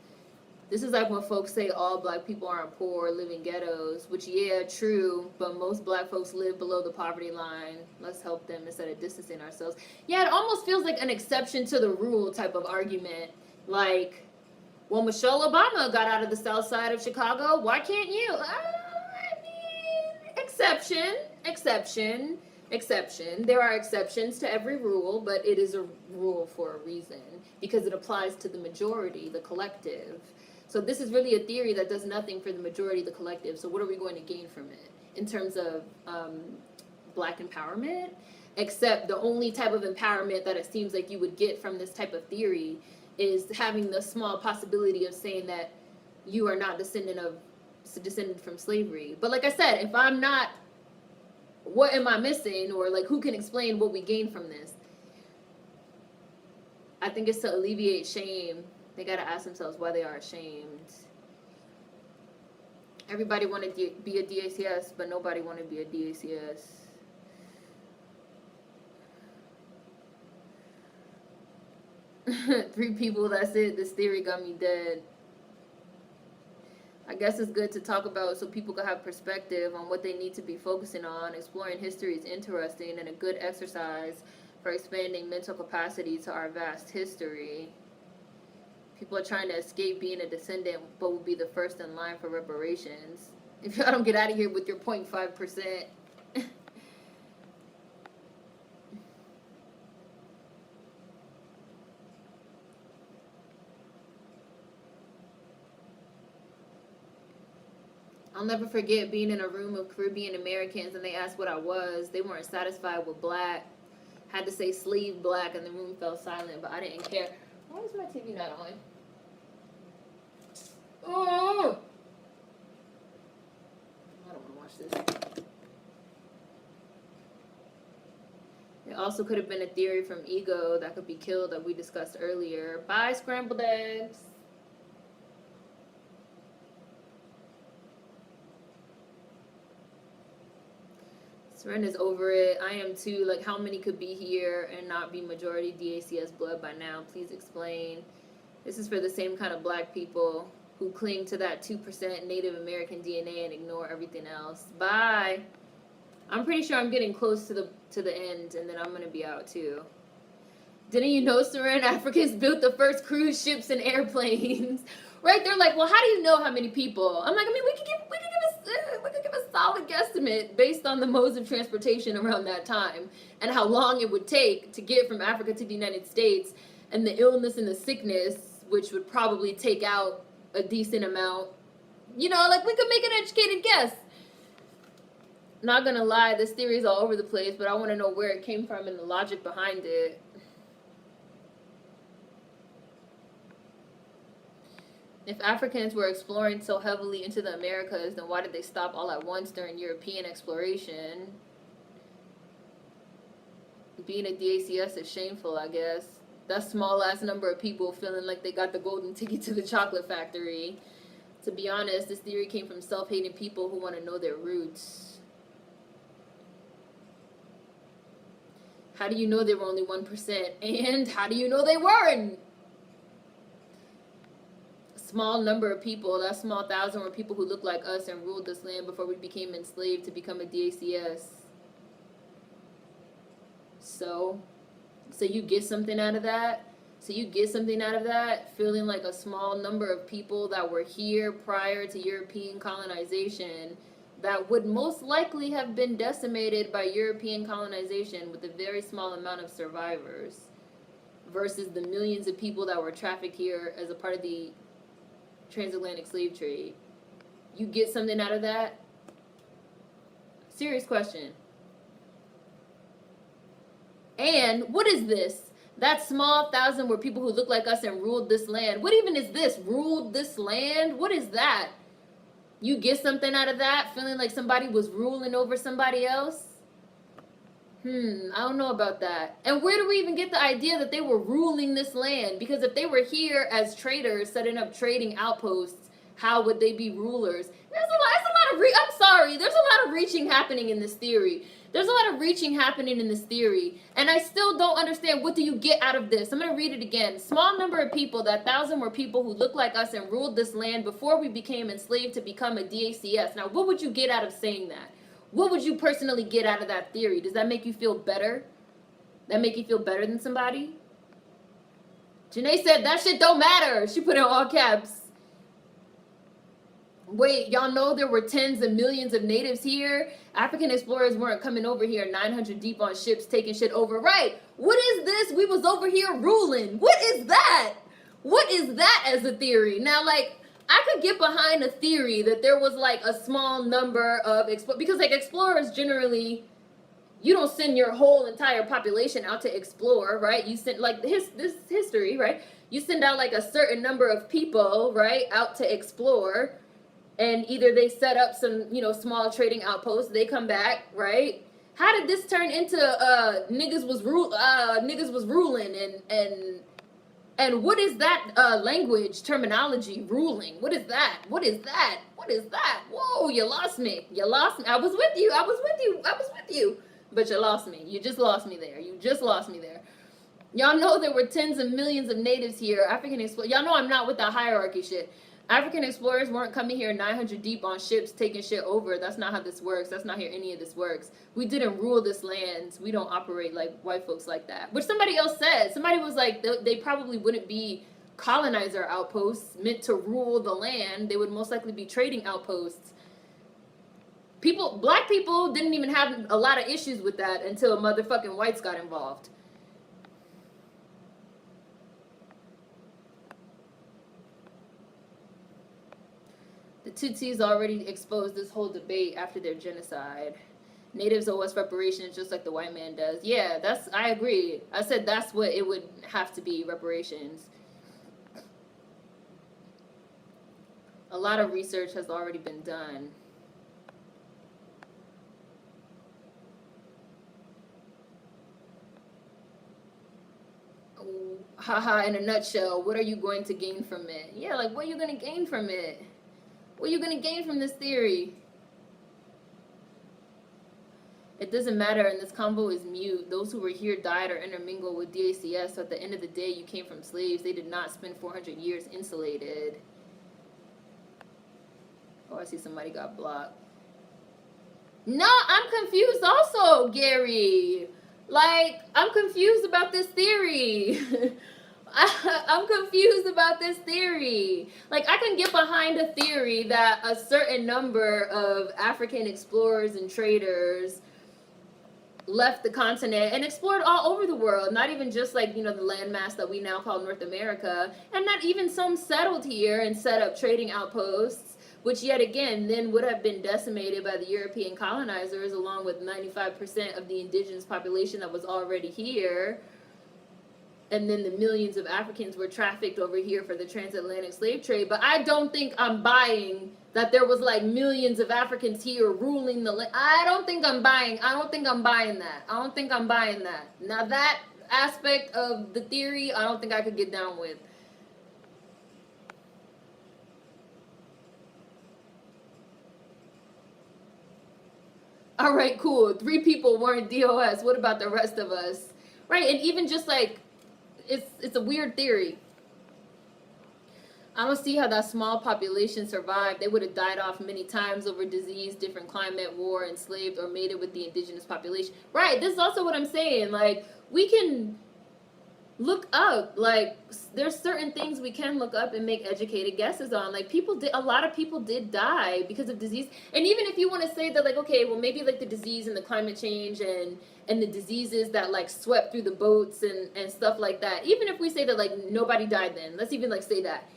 This is like when folks say all black people aren't poor, live in ghettos, which, yeah, true, but most black folks live below the poverty line. Let's help them instead of distancing ourselves. Yeah, it almost feels like an exception to the rule type of argument. Like, well, Michelle Obama got out of the south side of Chicago. Why can't you? I mean, exception. There are exceptions to every rule, but it is a rule for a reason because it applies to the majority, the collective. So this is really a theory that does nothing for the majority, the collective. So what are we going to gain from it in terms of black empowerment? Except the only type of empowerment that it seems like you would get from this type of theory is having the small possibility of saying that you are not descended from slavery. But like I said, if I'm not, what am I missing? Or like, who can explain what we gain from this? I think it's to alleviate shame. They got to ask themselves why they are ashamed. Everybody wanted to be a DACS, but nobody wanted to be a DACS. Three people, that's it. This theory got me dead. I guess it's good to talk about so people can have perspective on what they need to be focusing on. Exploring history is interesting and a good exercise for expanding mental capacity to our vast history. People are trying to escape being a descendant, but will be the first in line for reparations. If y'all don't get out of here with your 0.5%. I'll never forget being in a room of Caribbean Americans and they asked what I was. They weren't satisfied with black. Had to say slave black and the room fell silent, but I didn't care. Why is my TV not on? Oh! I don't want to watch this. It also could have been a theory from ego that could be killed that we discussed earlier. Bye, scrambled eggs. Seren is over it. I am too. Like, how many could be here and not be majority DACS blood by now? Please explain. This is for the same kind of black people who cling to that 2% Native American DNA and ignore everything else. Bye. I'm pretty sure I'm getting close to the end, and then I'm gonna be out too. Didn't you know, Seren, Africans built the first cruise ships and airplanes? Right? They're like, well, how do you know how many people? I'm like, I mean, we could give a solid guesstimate based on the modes of transportation around that time and how long it would take to get from Africa to the United States and the illness and the sickness, which would probably take out a decent amount. You know, like, we could make an educated guess. Not gonna lie, this theory is all over the place, but I want to know where it came from and the logic behind it. If Africans were exploring so heavily into the Americas, then why did they stop all at once during European exploration? Being a DACS is shameful, I guess. That small ass number of people feeling like they got the golden ticket to the chocolate factory. To be honest, this theory came from self-hating people who want to know their roots. How do you know they were only 1%? And how do you know they weren't? Small number of people, that small 1,000 were people who looked like us and ruled this land before we became enslaved to become a DACS. So you get something out of that? So you get something out of that? Feeling like a small number of people that were here prior to European colonization that would most likely have been decimated by European colonization with a very small amount of survivors versus the millions of people that were trafficked here as a part of the transatlantic slave trade. You get something out of that? Serious question. And what is this? That small thousand were people who look like us and ruled this land. What even is this? Ruled this land? What is that? You get something out of that? Feeling like somebody was ruling over somebody else? I don't know about that. And where do we even get the idea that they were ruling this land? Because if they were here as traders, setting up trading outposts, how would they be rulers? There's a lot of I'm sorry, there's a lot of reaching happening in this theory. There's a lot of reaching happening in this theory. And I still don't understand, what do you get out of this? I'm going to read it again. Small number of people, that 1,000 were people who looked like us and ruled this land before we became enslaved to become a DACS. Now, what would you get out of saying that? What would you personally get out of that theory? Does that make you feel better? That make you feel better than somebody? Janae said, that shit don't matter. She put in all caps. Wait, y'all know there were tens of millions of natives here? African explorers weren't coming over here 900 deep on ships taking shit over. Right. What is this? We was over here ruling. What is that? What is that as a theory? Now, like, I could get behind a theory that there was like a small number of because like explorers generally, you don't send your whole entire population out to explore, right? You send like this history, right? You send out like a certain number of people, right, out to explore, and either they set up some, small trading outposts, they come back, right? How did this turn into niggas was ruling and what is that language terminology, ruling? What is that? What is that? What is that? Whoa, you lost me. You lost me. I was with you. I was with you. But you lost me. You just lost me there. Y'all know there were tens of millions of natives here. African explorers. Y'all know I'm not with that hierarchy shit. African explorers weren't coming here 900 deep on ships taking shit over. That's not how this works. That's not how any of this works. We didn't rule this land. We don't operate like white folks like that. Which somebody else said. Somebody was like, they probably wouldn't be colonizer outposts meant to rule the land. They would most likely be trading outposts. Black people didn't even have a lot of issues with that until motherfucking whites got involved. The Tutsis already exposed this whole debate after their genocide. Natives owe us reparations just like the white man does. Yeah, I agree. I said that's what it would have to be, reparations. A lot of research has already been done. Haha, in a nutshell, what are you going to gain from it? Yeah, like, what are you going to gain from it? What are you going to gain from this theory? It doesn't matter, and this combo is mute. Those who were here died or intermingled with DACS, so at the end of the day, you came from slaves. They did not spend 400 years insulated. Oh, I see somebody got blocked. No, I'm confused also, Gary. Like, I'm confused about this theory. I'm confused about this theory. Like, I can get behind a theory that a certain number of African explorers and traders left the continent and explored all over the world, not even just like, the landmass that we now call North America, and not even some settled here and set up trading outposts, which yet again then would have been decimated by the European colonizers along with 95% of the indigenous population that was already here. And then the millions of Africans were trafficked over here for the transatlantic slave trade. But I don't think I'm buying that there was like millions of Africans here ruling the land. I don't think I'm buying that. Now that aspect of the theory, I don't think I could get down with. All right, cool. 3 people weren't DOS. What about the rest of us? Right, and even just like, it's a weird theory. I don't see how that small population survived. They would have died off many times over disease, different climate, war, enslaved, or mated with the indigenous population. Right, this is also what I'm saying. Like, we can look up. Like, there's certain things we can look up and make educated guesses on. Like, a lot of people did die because of disease. And even if you want to say that, like, okay, well, maybe like the disease and the climate change and the diseases that like swept through the boats and stuff like that, even if we say that like nobody died then, let's even like say that,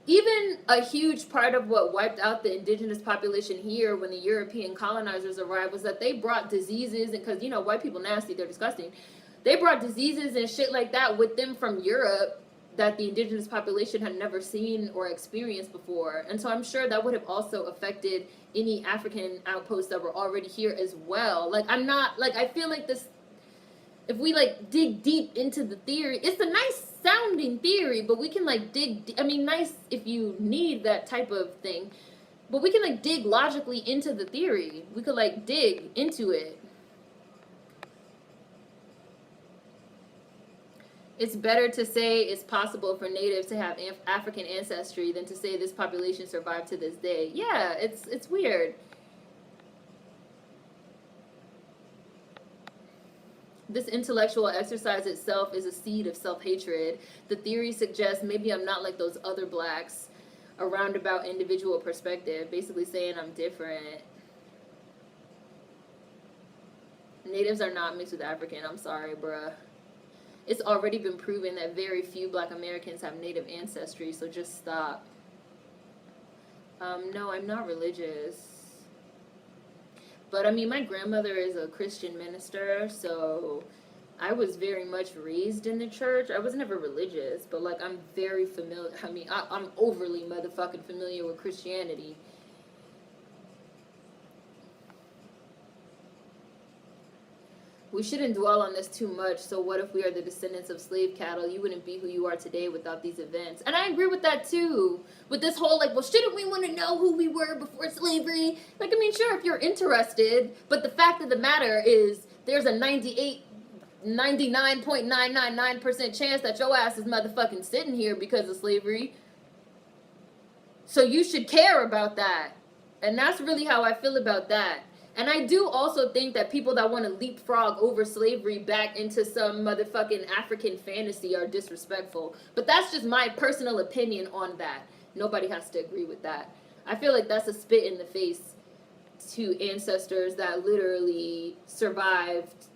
even a huge part of what wiped out the indigenous population here when the European colonizers arrived was that they brought diseases, and because, you know, white people nasty, they're disgusting. They brought diseases and shit like that with them from Europe that the indigenous population had never seen or experienced before. And so I'm sure that would have also affected any African outposts that were already here as well. Like, I'm not, like, I feel like this, if we like dig deep into the theory, it's a nice sounding theory, but we can like I mean, nice if you need that type of thing, but we can like dig logically into the theory. We could like dig into it. It's better to say it's possible for natives to have African ancestry than to say this population survived to this day. Yeah, it's weird. This intellectual exercise itself is a seed of self-hatred. The theory suggests maybe I'm not like those other blacks, a roundabout individual perspective, basically saying I'm different. Natives are not mixed with African. I'm sorry, bruh. It's already been proven that very few black Americans have native ancestry, so just stop. No, I'm not religious. But I mean, my grandmother is a Christian minister, so I was very much raised in the church. I was never religious, but like I'm very familiar. I mean, I'm overly motherfucking familiar with Christianity. We shouldn't dwell on this too much. So what if we are the descendants of slave cattle? You wouldn't be who you are today without these events. And I agree with that too. With this whole like, well, shouldn't we want to know who we were before slavery? Like, I mean, sure, if you're interested, but the fact of the matter is there's a 99.999% chance that your ass is motherfucking sitting here because of slavery. So you should care about that. And that's really how I feel about that. And I do also think that people that want to leapfrog over slavery back into some motherfucking African fantasy are disrespectful. But that's just my personal opinion on that. Nobody has to agree with that. I feel like that's a spit in the face to ancestors that literally survived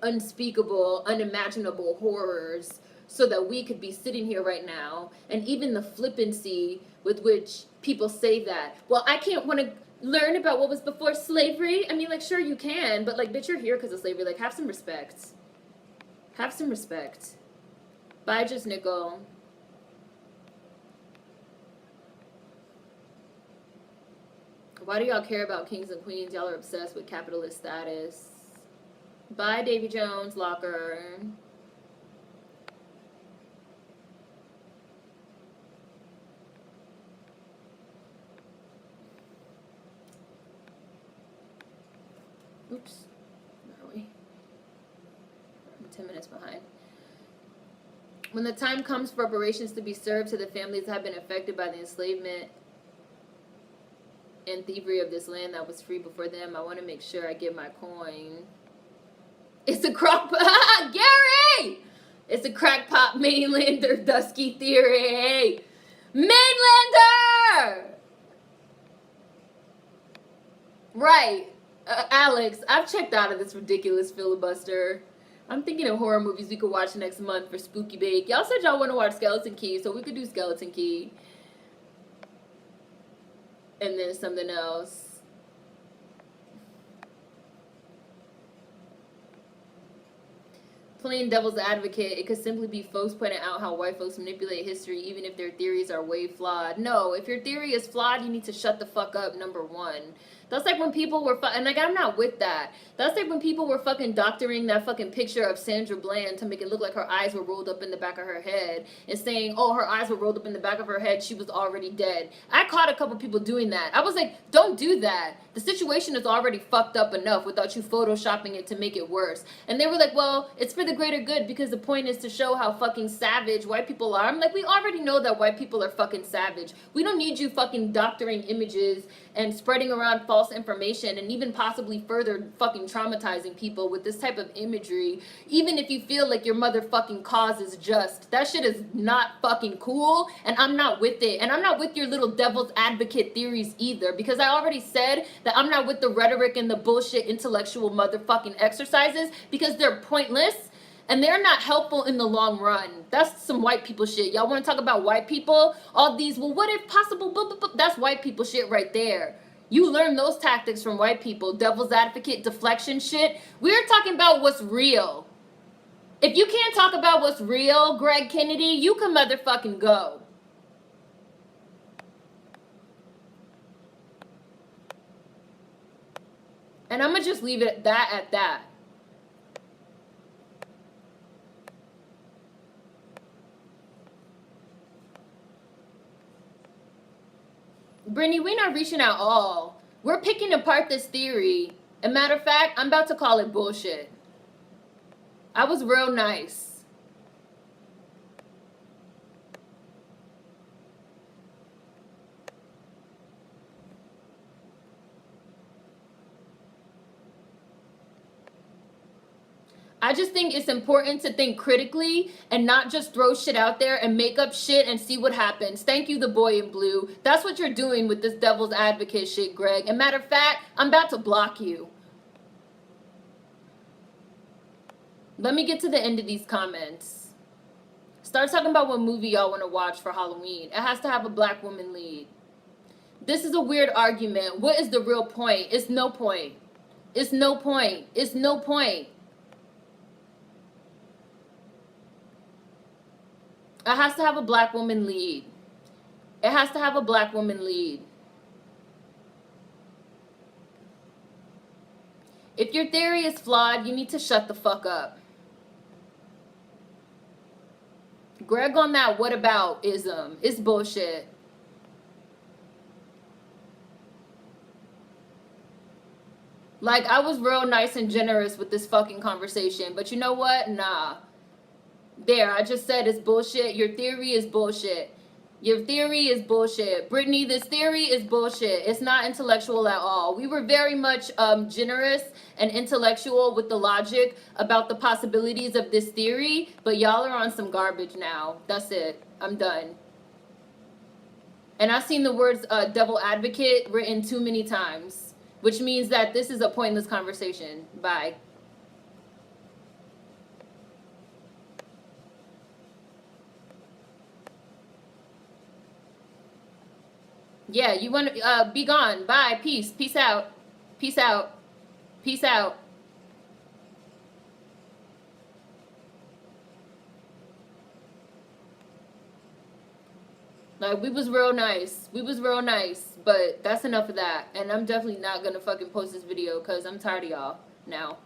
unspeakable, unimaginable horrors so that we could be sitting here right now. And even the flippancy with which people say that, well, I can't want to learn about what was before slavery. I mean, like, sure you can, but like, bitch, you're here because of slavery. Like, have some respect. Have some respect. Bye, Just Nickel. Why do y'all care about kings and queens? Y'all are obsessed with capitalist status. Bye, Davy Jones Locker. Oops. Where are we? I'm 10 minutes behind. When the time comes for reparations to be served to the families that have been affected by the enslavement and thievery of this land that was free before them, I want to make sure I get my coin. It's a Gary! It's a crackpot mainlander dusky theory. Mainlander! Right. Alex, I've checked out of this ridiculous filibuster. I'm thinking of horror movies we could watch next month for Spooky Bake. Y'all said y'all want to watch Skeleton Key, so we could do Skeleton Key. And then something else. Playing devil's advocate, it could simply be folks pointing out how white folks manipulate history even if their theories are way flawed. No, if your theory is flawed, you need to shut the fuck up, number one. That's like when people were, and like, I'm not with that. That's like when people were fucking doctoring that fucking picture of Sandra Bland to make it look like her eyes were rolled up in the back of her head and saying, oh, her eyes were rolled up in the back of her head, she was already dead. I caught a couple people doing that. I was like, don't do that. The situation is already fucked up enough without you photoshopping it to make it worse. And they were like, well, it's for the greater good because the point is to show how fucking savage white people are. I'm like, we already know that white people are fucking savage. We don't need you fucking doctoring images and spreading around false false information and even possibly further fucking traumatizing people with this type of imagery, even if you feel like your motherfucking cause is just. That shit is not fucking cool, and I'm not with it. And I'm not with your little devil's advocate theories either, because I already said that I'm not with the rhetoric and the bullshit intellectual motherfucking exercises, because they're pointless and they're not helpful in the long run. That's some white people shit. Y'all want to talk about white people? All these, well, what if possible, blah, blah, blah. That's white people shit right there. You learn those tactics from white people. Devil's advocate, deflection shit. We're talking about what's real. If you can't talk about what's real, Greg Kennedy, you can motherfucking go. And I'm going to just leave it at that. Brittany, we're not reaching at all. We're picking apart this theory. As a matter of fact, I'm about to call it bullshit. I was real nice. I just think it's important to think critically and not just throw shit out there and make up shit and see what happens. Thank you, the boy in blue. That's what you're doing with this devil's advocate shit, Greg. And matter of fact, I'm about to block you. Let me get to the end of these comments. Start talking about what movie y'all want to watch for Halloween. It has to have a black woman lead. This is a weird argument. What is the real point? It's no point. It's no point. It's no point. It has to have a black woman lead. It has to have a black woman lead. If your theory is flawed, you need to shut the fuck up. Greg on that what about ism. It's bullshit. Like, I was real nice and generous with this fucking conversation. But you know what? Nah. There, I just said it's bullshit. Your theory is bullshit. Your theory is bullshit. Brittany, this theory is bullshit. It's not intellectual at all. We were very much generous and intellectual with the logic about the possibilities of this theory, but y'all are on some garbage now. That's it. I'm done. And I've seen the words devil advocate written too many times, which means that this is a pointless conversation. Bye. Yeah, you want to be gone. Bye. Peace. Peace out. Peace out. Peace out. Like, we was real nice. We was real nice. But that's enough of that. And I'm definitely not going to fucking post this video because I'm tired of y'all now.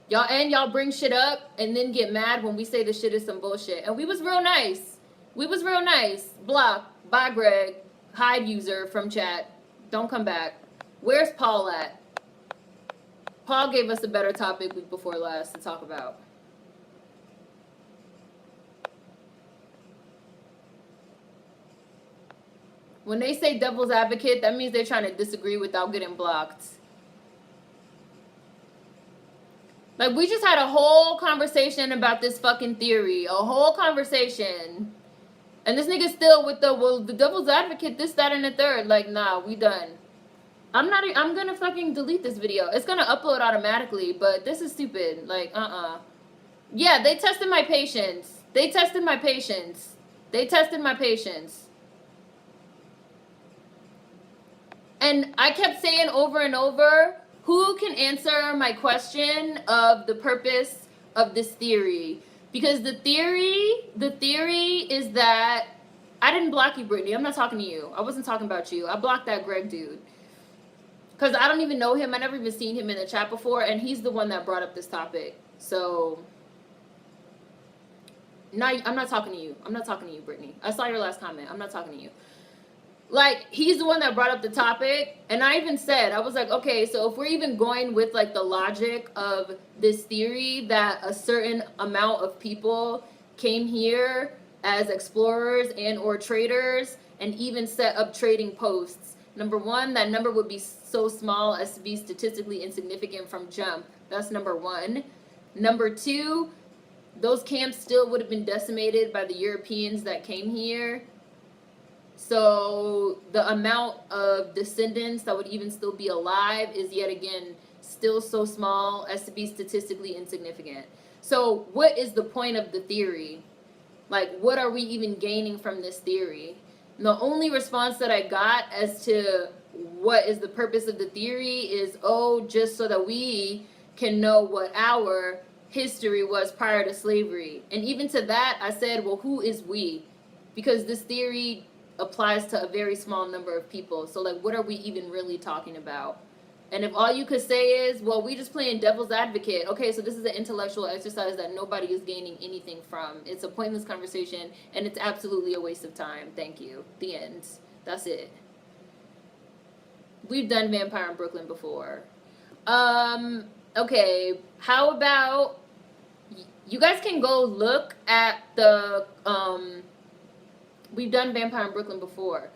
Y'all bring shit up and then get mad when we say the shit is some bullshit. And we was real nice. We was real nice. Block. Bye, Greg. Hide user from chat. Don't come back. Where's Paul at? Paul gave us a better topic week before last to talk about. When they say devil's advocate, that means they're trying to disagree without getting blocked. Like, we just had a whole conversation about this fucking theory. A whole conversation. And this nigga still with the, well, the devil's advocate, this, that, and the third. Like, nah, we done. I'm gonna fucking delete this video. It's gonna upload automatically, but this is stupid. Like, Yeah, they tested my patience. They tested my patience. They tested my patience. And I kept saying over and over, who can answer my question of the purpose of this theory? Because the theory is that I didn't block you, Brittany. I'm not talking to you. I wasn't talking about you. I blocked that Greg dude. Because I don't even know him. I never even seen him in the chat before. And he's the one that brought up this topic. So, no, I'm not talking to you. I'm not talking to you, Brittany. I saw your last comment. I'm not talking to you. Like, he's the one that brought up the topic, and I even said, I was like, okay, so if we're even going with, like, the logic of this theory that a certain amount of people came here as explorers and or traders and even set up trading posts Number one, that number would be so small as to be statistically insignificant from jump. That's number one. Number two, those camps still would have been decimated by the Europeans that came here. So the amount of descendants that would even still be alive is yet again still so small as to be statistically insignificant. So what is the point of the theory? Like, what are we even gaining from this theory? And the only response that I got as to what is the purpose of the theory is, oh, just so that we can know what our history was prior to slavery. And even to that, I said, well, who is we? Because this theory applies to a very small number of people. So, like, what are we even really talking about? And if all you could say is, well, we just playing devil's advocate. Okay, so this is an intellectual exercise that nobody is gaining anything from. It's a pointless conversation, and it's absolutely a waste of time. Thank you. The end. That's it. We've done Vampire in Brooklyn before. Okay, how about you guys can go look at the, we've done Vampire in Brooklyn before.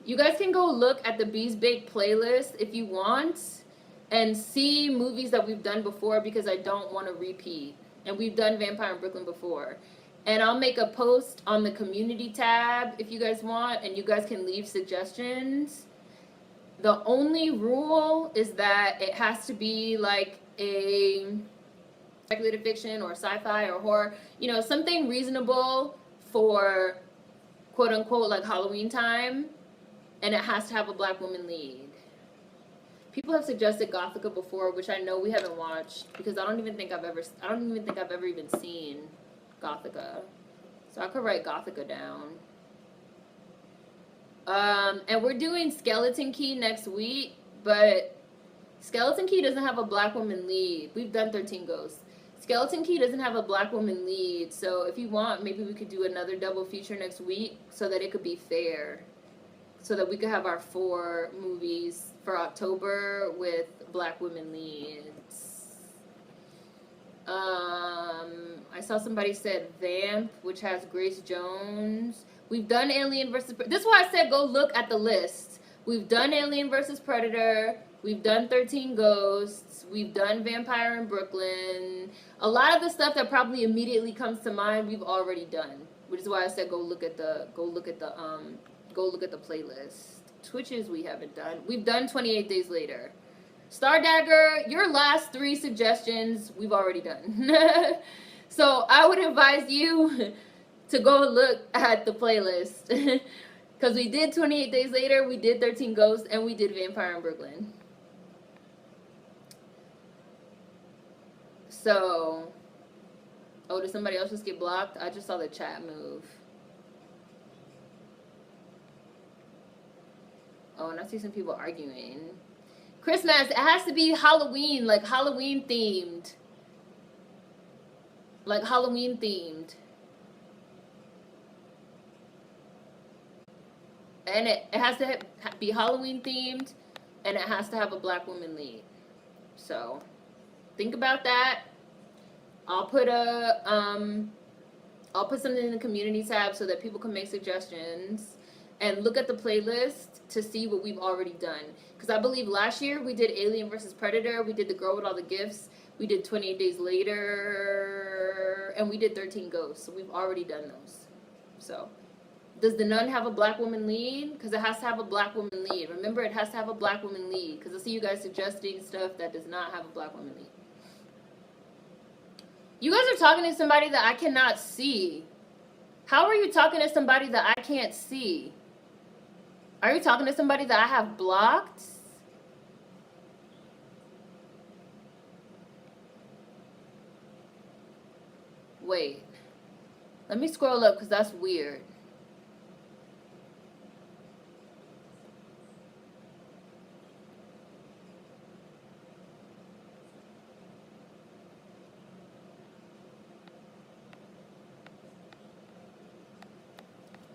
You guys can go look at the Bees Baked playlist if you want and see movies that we've done before, because I don't want to repeat. And we've done Vampire in Brooklyn before. And I'll make a post on the community tab if you guys want, and you guys can leave suggestions. The only rule is that it has to be like a speculative fiction or sci-fi or horror, you know, something reasonable for quote unquote like Halloween time. And it has to have a black woman lead. People have suggested Gothica before, which I know we haven't watched, because I don't even think I've ever even seen Gothica. So I could write Gothica down. And we're doing Skeleton Key next week, but Skeleton Key doesn't have a black woman lead. We've done 13 Ghosts. Skeleton Key doesn't have a black woman lead, so if you want, maybe we could do another double feature next week so that it could be fair. So that we could have our 4 movies for October with black women leads. I saw somebody said Vamp, which has Grace Jones. We've done Alien vs. This is why I said go look at the list. We've done Alien vs. Predator. We've done 13 Ghosts. We've done Vampire in Brooklyn. A lot of the stuff that probably immediately comes to mind, we've already done. Which is why I said go look at the playlist. Twitches we haven't done. We've done 28 Days Later. Star Dagger, your last 3 suggestions we've already done. So I would advise you to go look at the playlist. Because we did 28 Days Later, we did 13 Ghosts, and we did Vampire in Brooklyn. So, oh, did somebody else just get blocked? I just saw the chat move. Oh, and I see some people arguing. Christmas, it has to be Halloween, like Halloween themed. Like Halloween themed. And it has to be Halloween themed, and it has to have a black woman lead. So, think about that. I'll put something in the community tab so that people can make suggestions. And look at the playlist to see what we've already done. Because I believe last year we did Alien vs. Predator, we did The Girl with All the Gifts, we did 28 Days Later, and we did 13 Ghosts. So we've already done those. So, does The Nun have a black woman lead? Because it has to have a black woman lead. Remember, it has to have a black woman lead. Because I see you guys suggesting stuff that does not have a black woman lead. You guys are talking to somebody that I cannot see. How are you talking to somebody that I can't see? Are you talking to somebody that I have blocked? Wait. Let me scroll up because that's weird.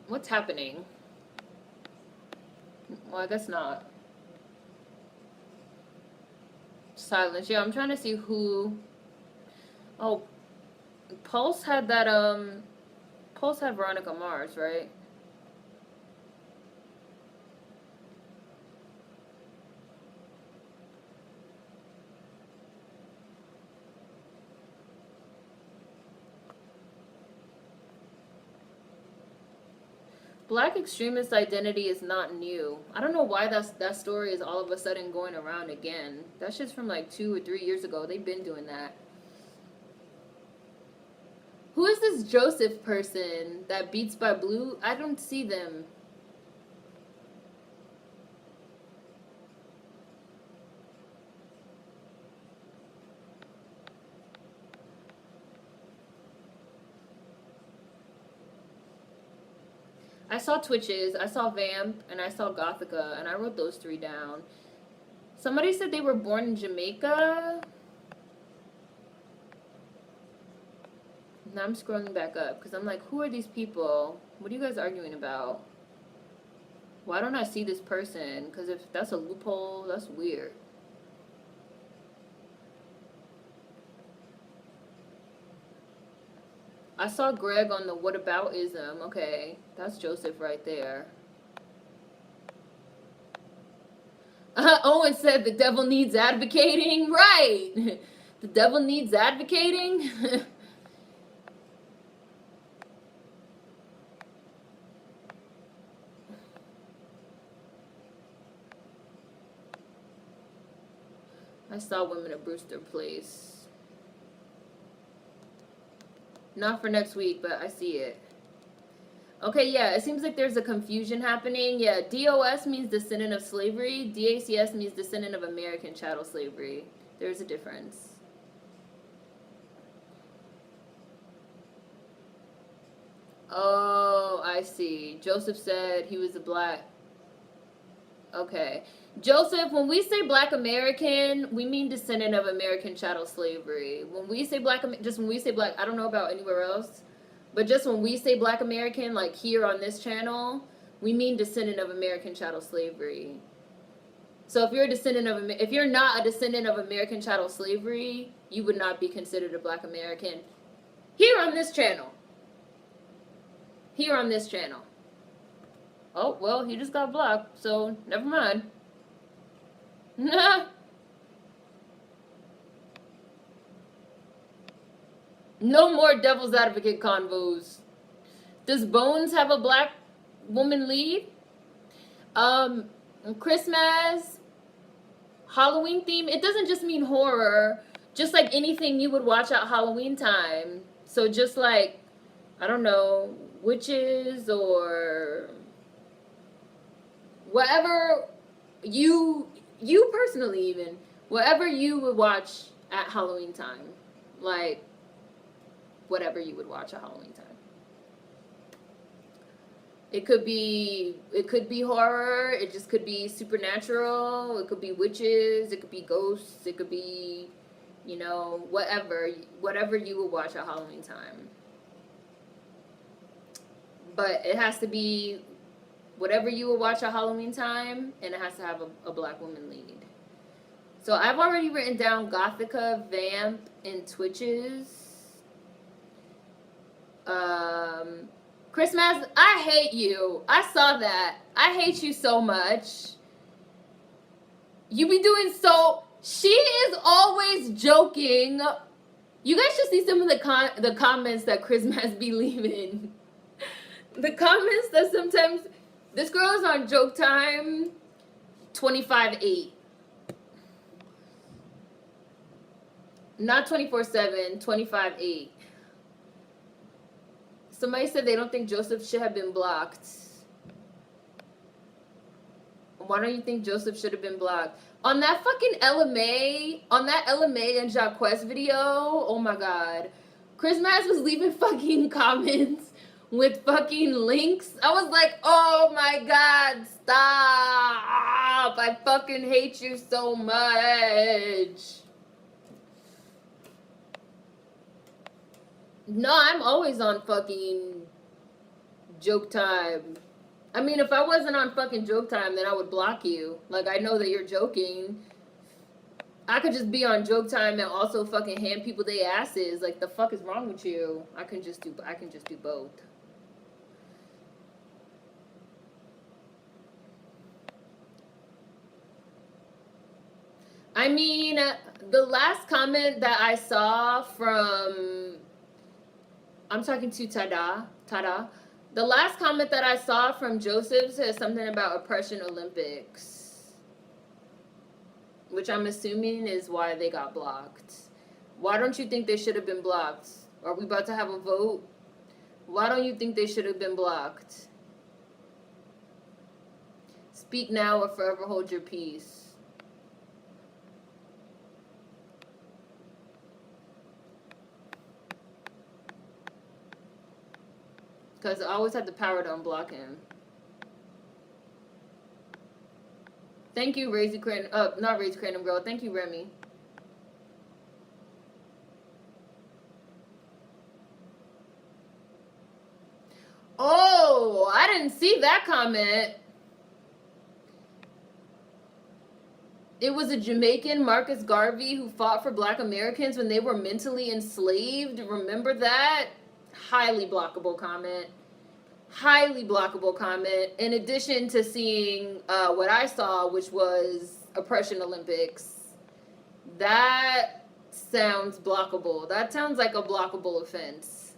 What's happening? Well, I guess not. Silence. Yeah, I'm trying to see who. Oh, Pulse had that, Pulse had Veronica Mars, right? Black extremist identity is not new. I don't know why that story is all of a sudden going around again. That shit's from like 2 or 3 years ago. They've been doing that. Who is this Joseph person that Beats by Blue? I don't see them. I saw Twitches, I saw Vamp, and I saw Gothica, and I wrote those 3 down. Somebody said they were born in Jamaica. Now I'm scrolling back up because I'm like, who are these people? What are you guys arguing about? Why don't I see this person? Because if that's a loophole, that's weird. I saw Greg on the whataboutism. Okay, that's Joseph right there. Owen said the devil needs advocating. Right. The devil needs advocating. I saw Women at Brewster Place. Not for next week, but I see it. Okay, yeah, it seems like there's a confusion happening. Yeah, DOS means descendant of slavery. DACS means descendant of American chattel slavery. There's a difference. Oh, I see. Joseph said he was a black... Okay. Joseph, when we say Black American, we mean descendant of American chattel slavery. When we say Black, just when we say Black, I don't know about anywhere else, but just when we say Black American, like here on this channel, we mean descendant of American chattel slavery. So if you're a descendant of, if you're not a descendant of American chattel slavery, you would not be considered a Black American here on this channel. Here on this channel. Oh, well, he just got blocked, so never mind. No more devil's advocate convos. Does Bones have a black woman lead? Christmas, Halloween theme. It doesn't just mean horror. Just like anything you would watch at Halloween time. So just like, I don't know, witches or whatever you personally even, whatever you would watch at Halloween time. Like, whatever you would watch at Halloween time. It could be horror, it just could be supernatural, it could be witches, it could be ghosts, it could be, you know, whatever you would watch at Halloween time. But it has to be whatever you would watch at Halloween time, and it has to have a black woman lead. So I've already written down Gothica, Vamp, and Twitches. Christmas, I hate you. I saw that. I hate you so much. You be doing so... She is always joking. You guys should see some of the comments that Christmas be leaving. The comments that sometimes... This girl is on Joke Time 25/8. Not 24/7, 25/8. Somebody said they don't think Joseph should have been blocked. Why don't you think Joseph should have been blocked? On that fucking LMA, on that LMA and Jacquest video, oh my god. Chris Maz was leaving fucking comments with fucking links. I was like, oh my god, stop. I fucking hate you so much. No, I'm always on fucking Joke Time. I mean, if I wasn't on fucking Joke Time, then I would block you. Like, I know that you're joking. I could just be on Joke Time and also fucking hand people their asses. Like, the fuck is wrong with you? I can just do both. I mean, the last comment that I saw from... I'm talking to Tada. The last comment that I saw from Joseph says something about Oppression Olympics, which I'm assuming is why they got blocked. Why don't you think they should have been blocked? Are we about to have a vote? Why don't you think they should have been blocked? Speak now or forever hold your peace. Because I always had the power to unblock him. Thank you, Razy Crane. Not Razy Crane Girl. Thank you, Remy. Oh, I didn't see that comment. It was a Jamaican, Marcus Garvey, who fought for Black Americans when they were mentally enslaved. Remember that? Highly blockable comment. Highly blockable comment. In addition to seeing what I saw, which was Oppression Olympics. That sounds blockable. That sounds like a blockable offense.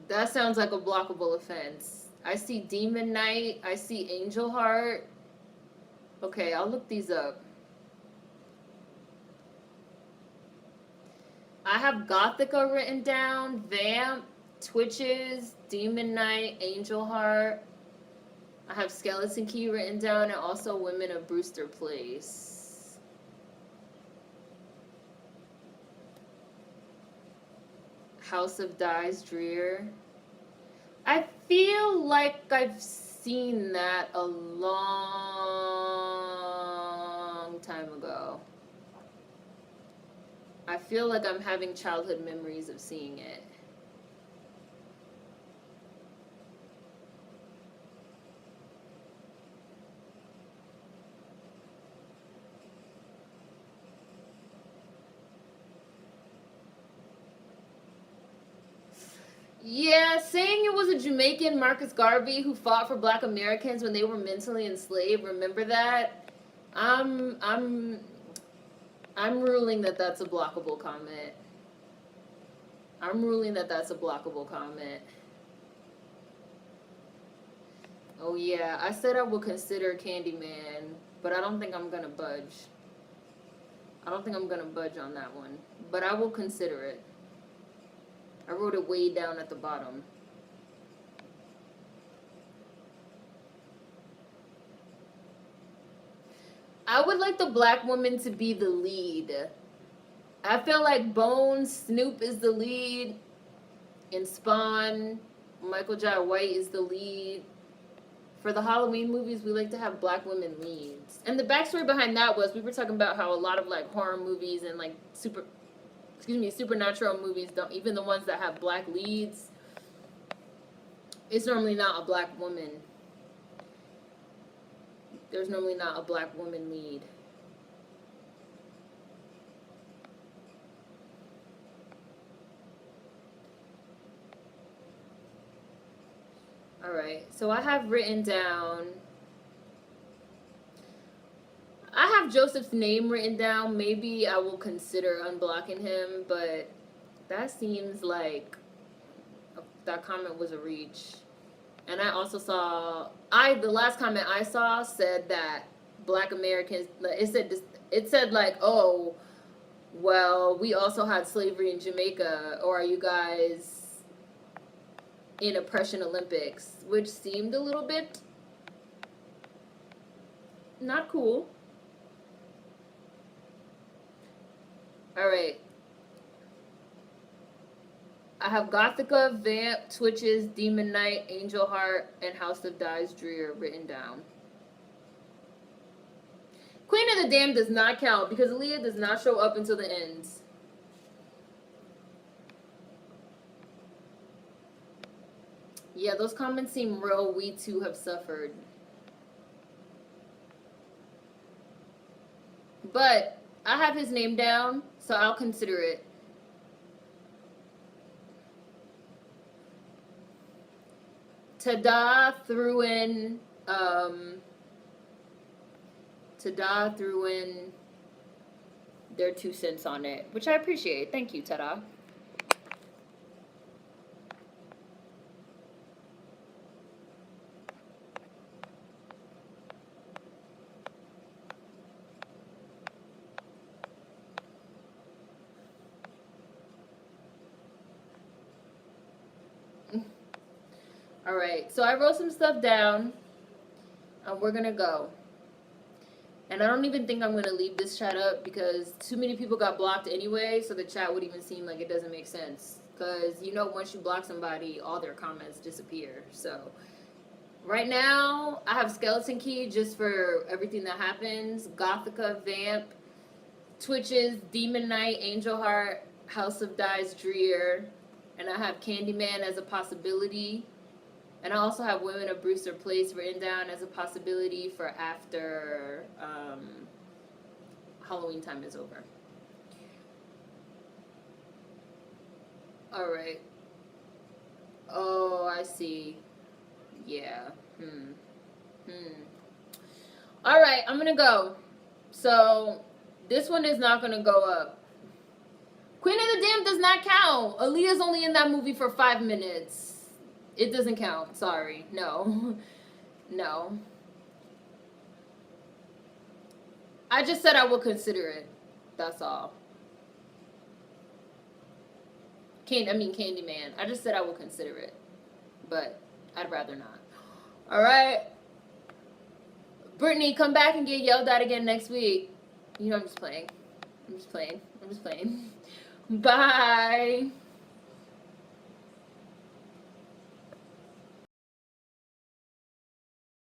That sounds like a blockable offense. I see Demon Knight. I see Angel Heart. Okay, I'll look these up. I have Gothica written down, Vamp, Twitches, Demon Knight, Angel Heart. I have Skeleton Key written down, and also Women of Brewster Place. House of Dies Dreer. I feel like I've seen that a long time ago. I feel like I'm having childhood memories of seeing it. Yeah, saying it was a Jamaican, Marcus Garvey, who fought for Black Americans when they were mentally enslaved. Remember that? I'm ruling that that's a blockable comment. I'm ruling that that's a blockable comment. Oh yeah, I said I will consider Candyman, but I don't think I'm gonna budge. I don't think I'm gonna budge on that one, but I will consider it. I wrote it way down at the bottom. I would like the Black woman to be the lead. I feel like Bones, Snoop is the lead. In Spawn, Michael Jai White is the lead. For the Halloween movies, we like to have Black women leads. And the backstory behind that was we were talking about how a lot of like horror movies and like supernatural movies don't, even the ones that have Black leads, it's normally not a Black woman. There's normally not a Black woman lead. Alright, so I have written down, I have Joseph's name written down. Maybe I will consider unblocking him, but that seems like that comment was a reach. And I also saw, the last comment I saw said that Black Americans, it said like, oh, well, we also had slavery in Jamaica, or are you guys in Oppression Olympics, which seemed a little bit not cool. All right. I have Gothica, Vamp, Twitches, Demon Knight, Angel Heart, and House of Dies Dreer written down. Queen of the Damned does not count because Aaliyah does not show up until the end. Yeah, those comments seem real. We too have suffered. But I have his name down, so I'll consider it. Tada threw in their 2 cents on it, which I appreciate. Thank you, Ta-da. All right, so I wrote some stuff down, and we're gonna go. And I don't even think I'm gonna leave this chat up because too many people got blocked anyway, so the chat would even seem like it doesn't make sense. Because you know, once you block somebody, all their comments disappear. So right now, I have Skeleton Key just for everything that happens. Gothica, Vamp, Twitches, Demon Knight, Angel Heart, House of Dies, Dreer, and I have Candyman as a possibility. And I also have Women of Brewster Place written down as a possibility for after Halloween time is over. All right. Oh, I see. Yeah. All right, I'm gonna go. So this one is not gonna go up. Queen of the Damned does not count. Aaliyah's only in that movie for 5 minutes. It doesn't count. Sorry. No. No. I just said I will consider it. That's all. Candyman. I just said I will consider it. But I'd rather not. Alright. Brittany, come back and get yelled at again next week. You know I'm just playing. I'm just playing. Bye.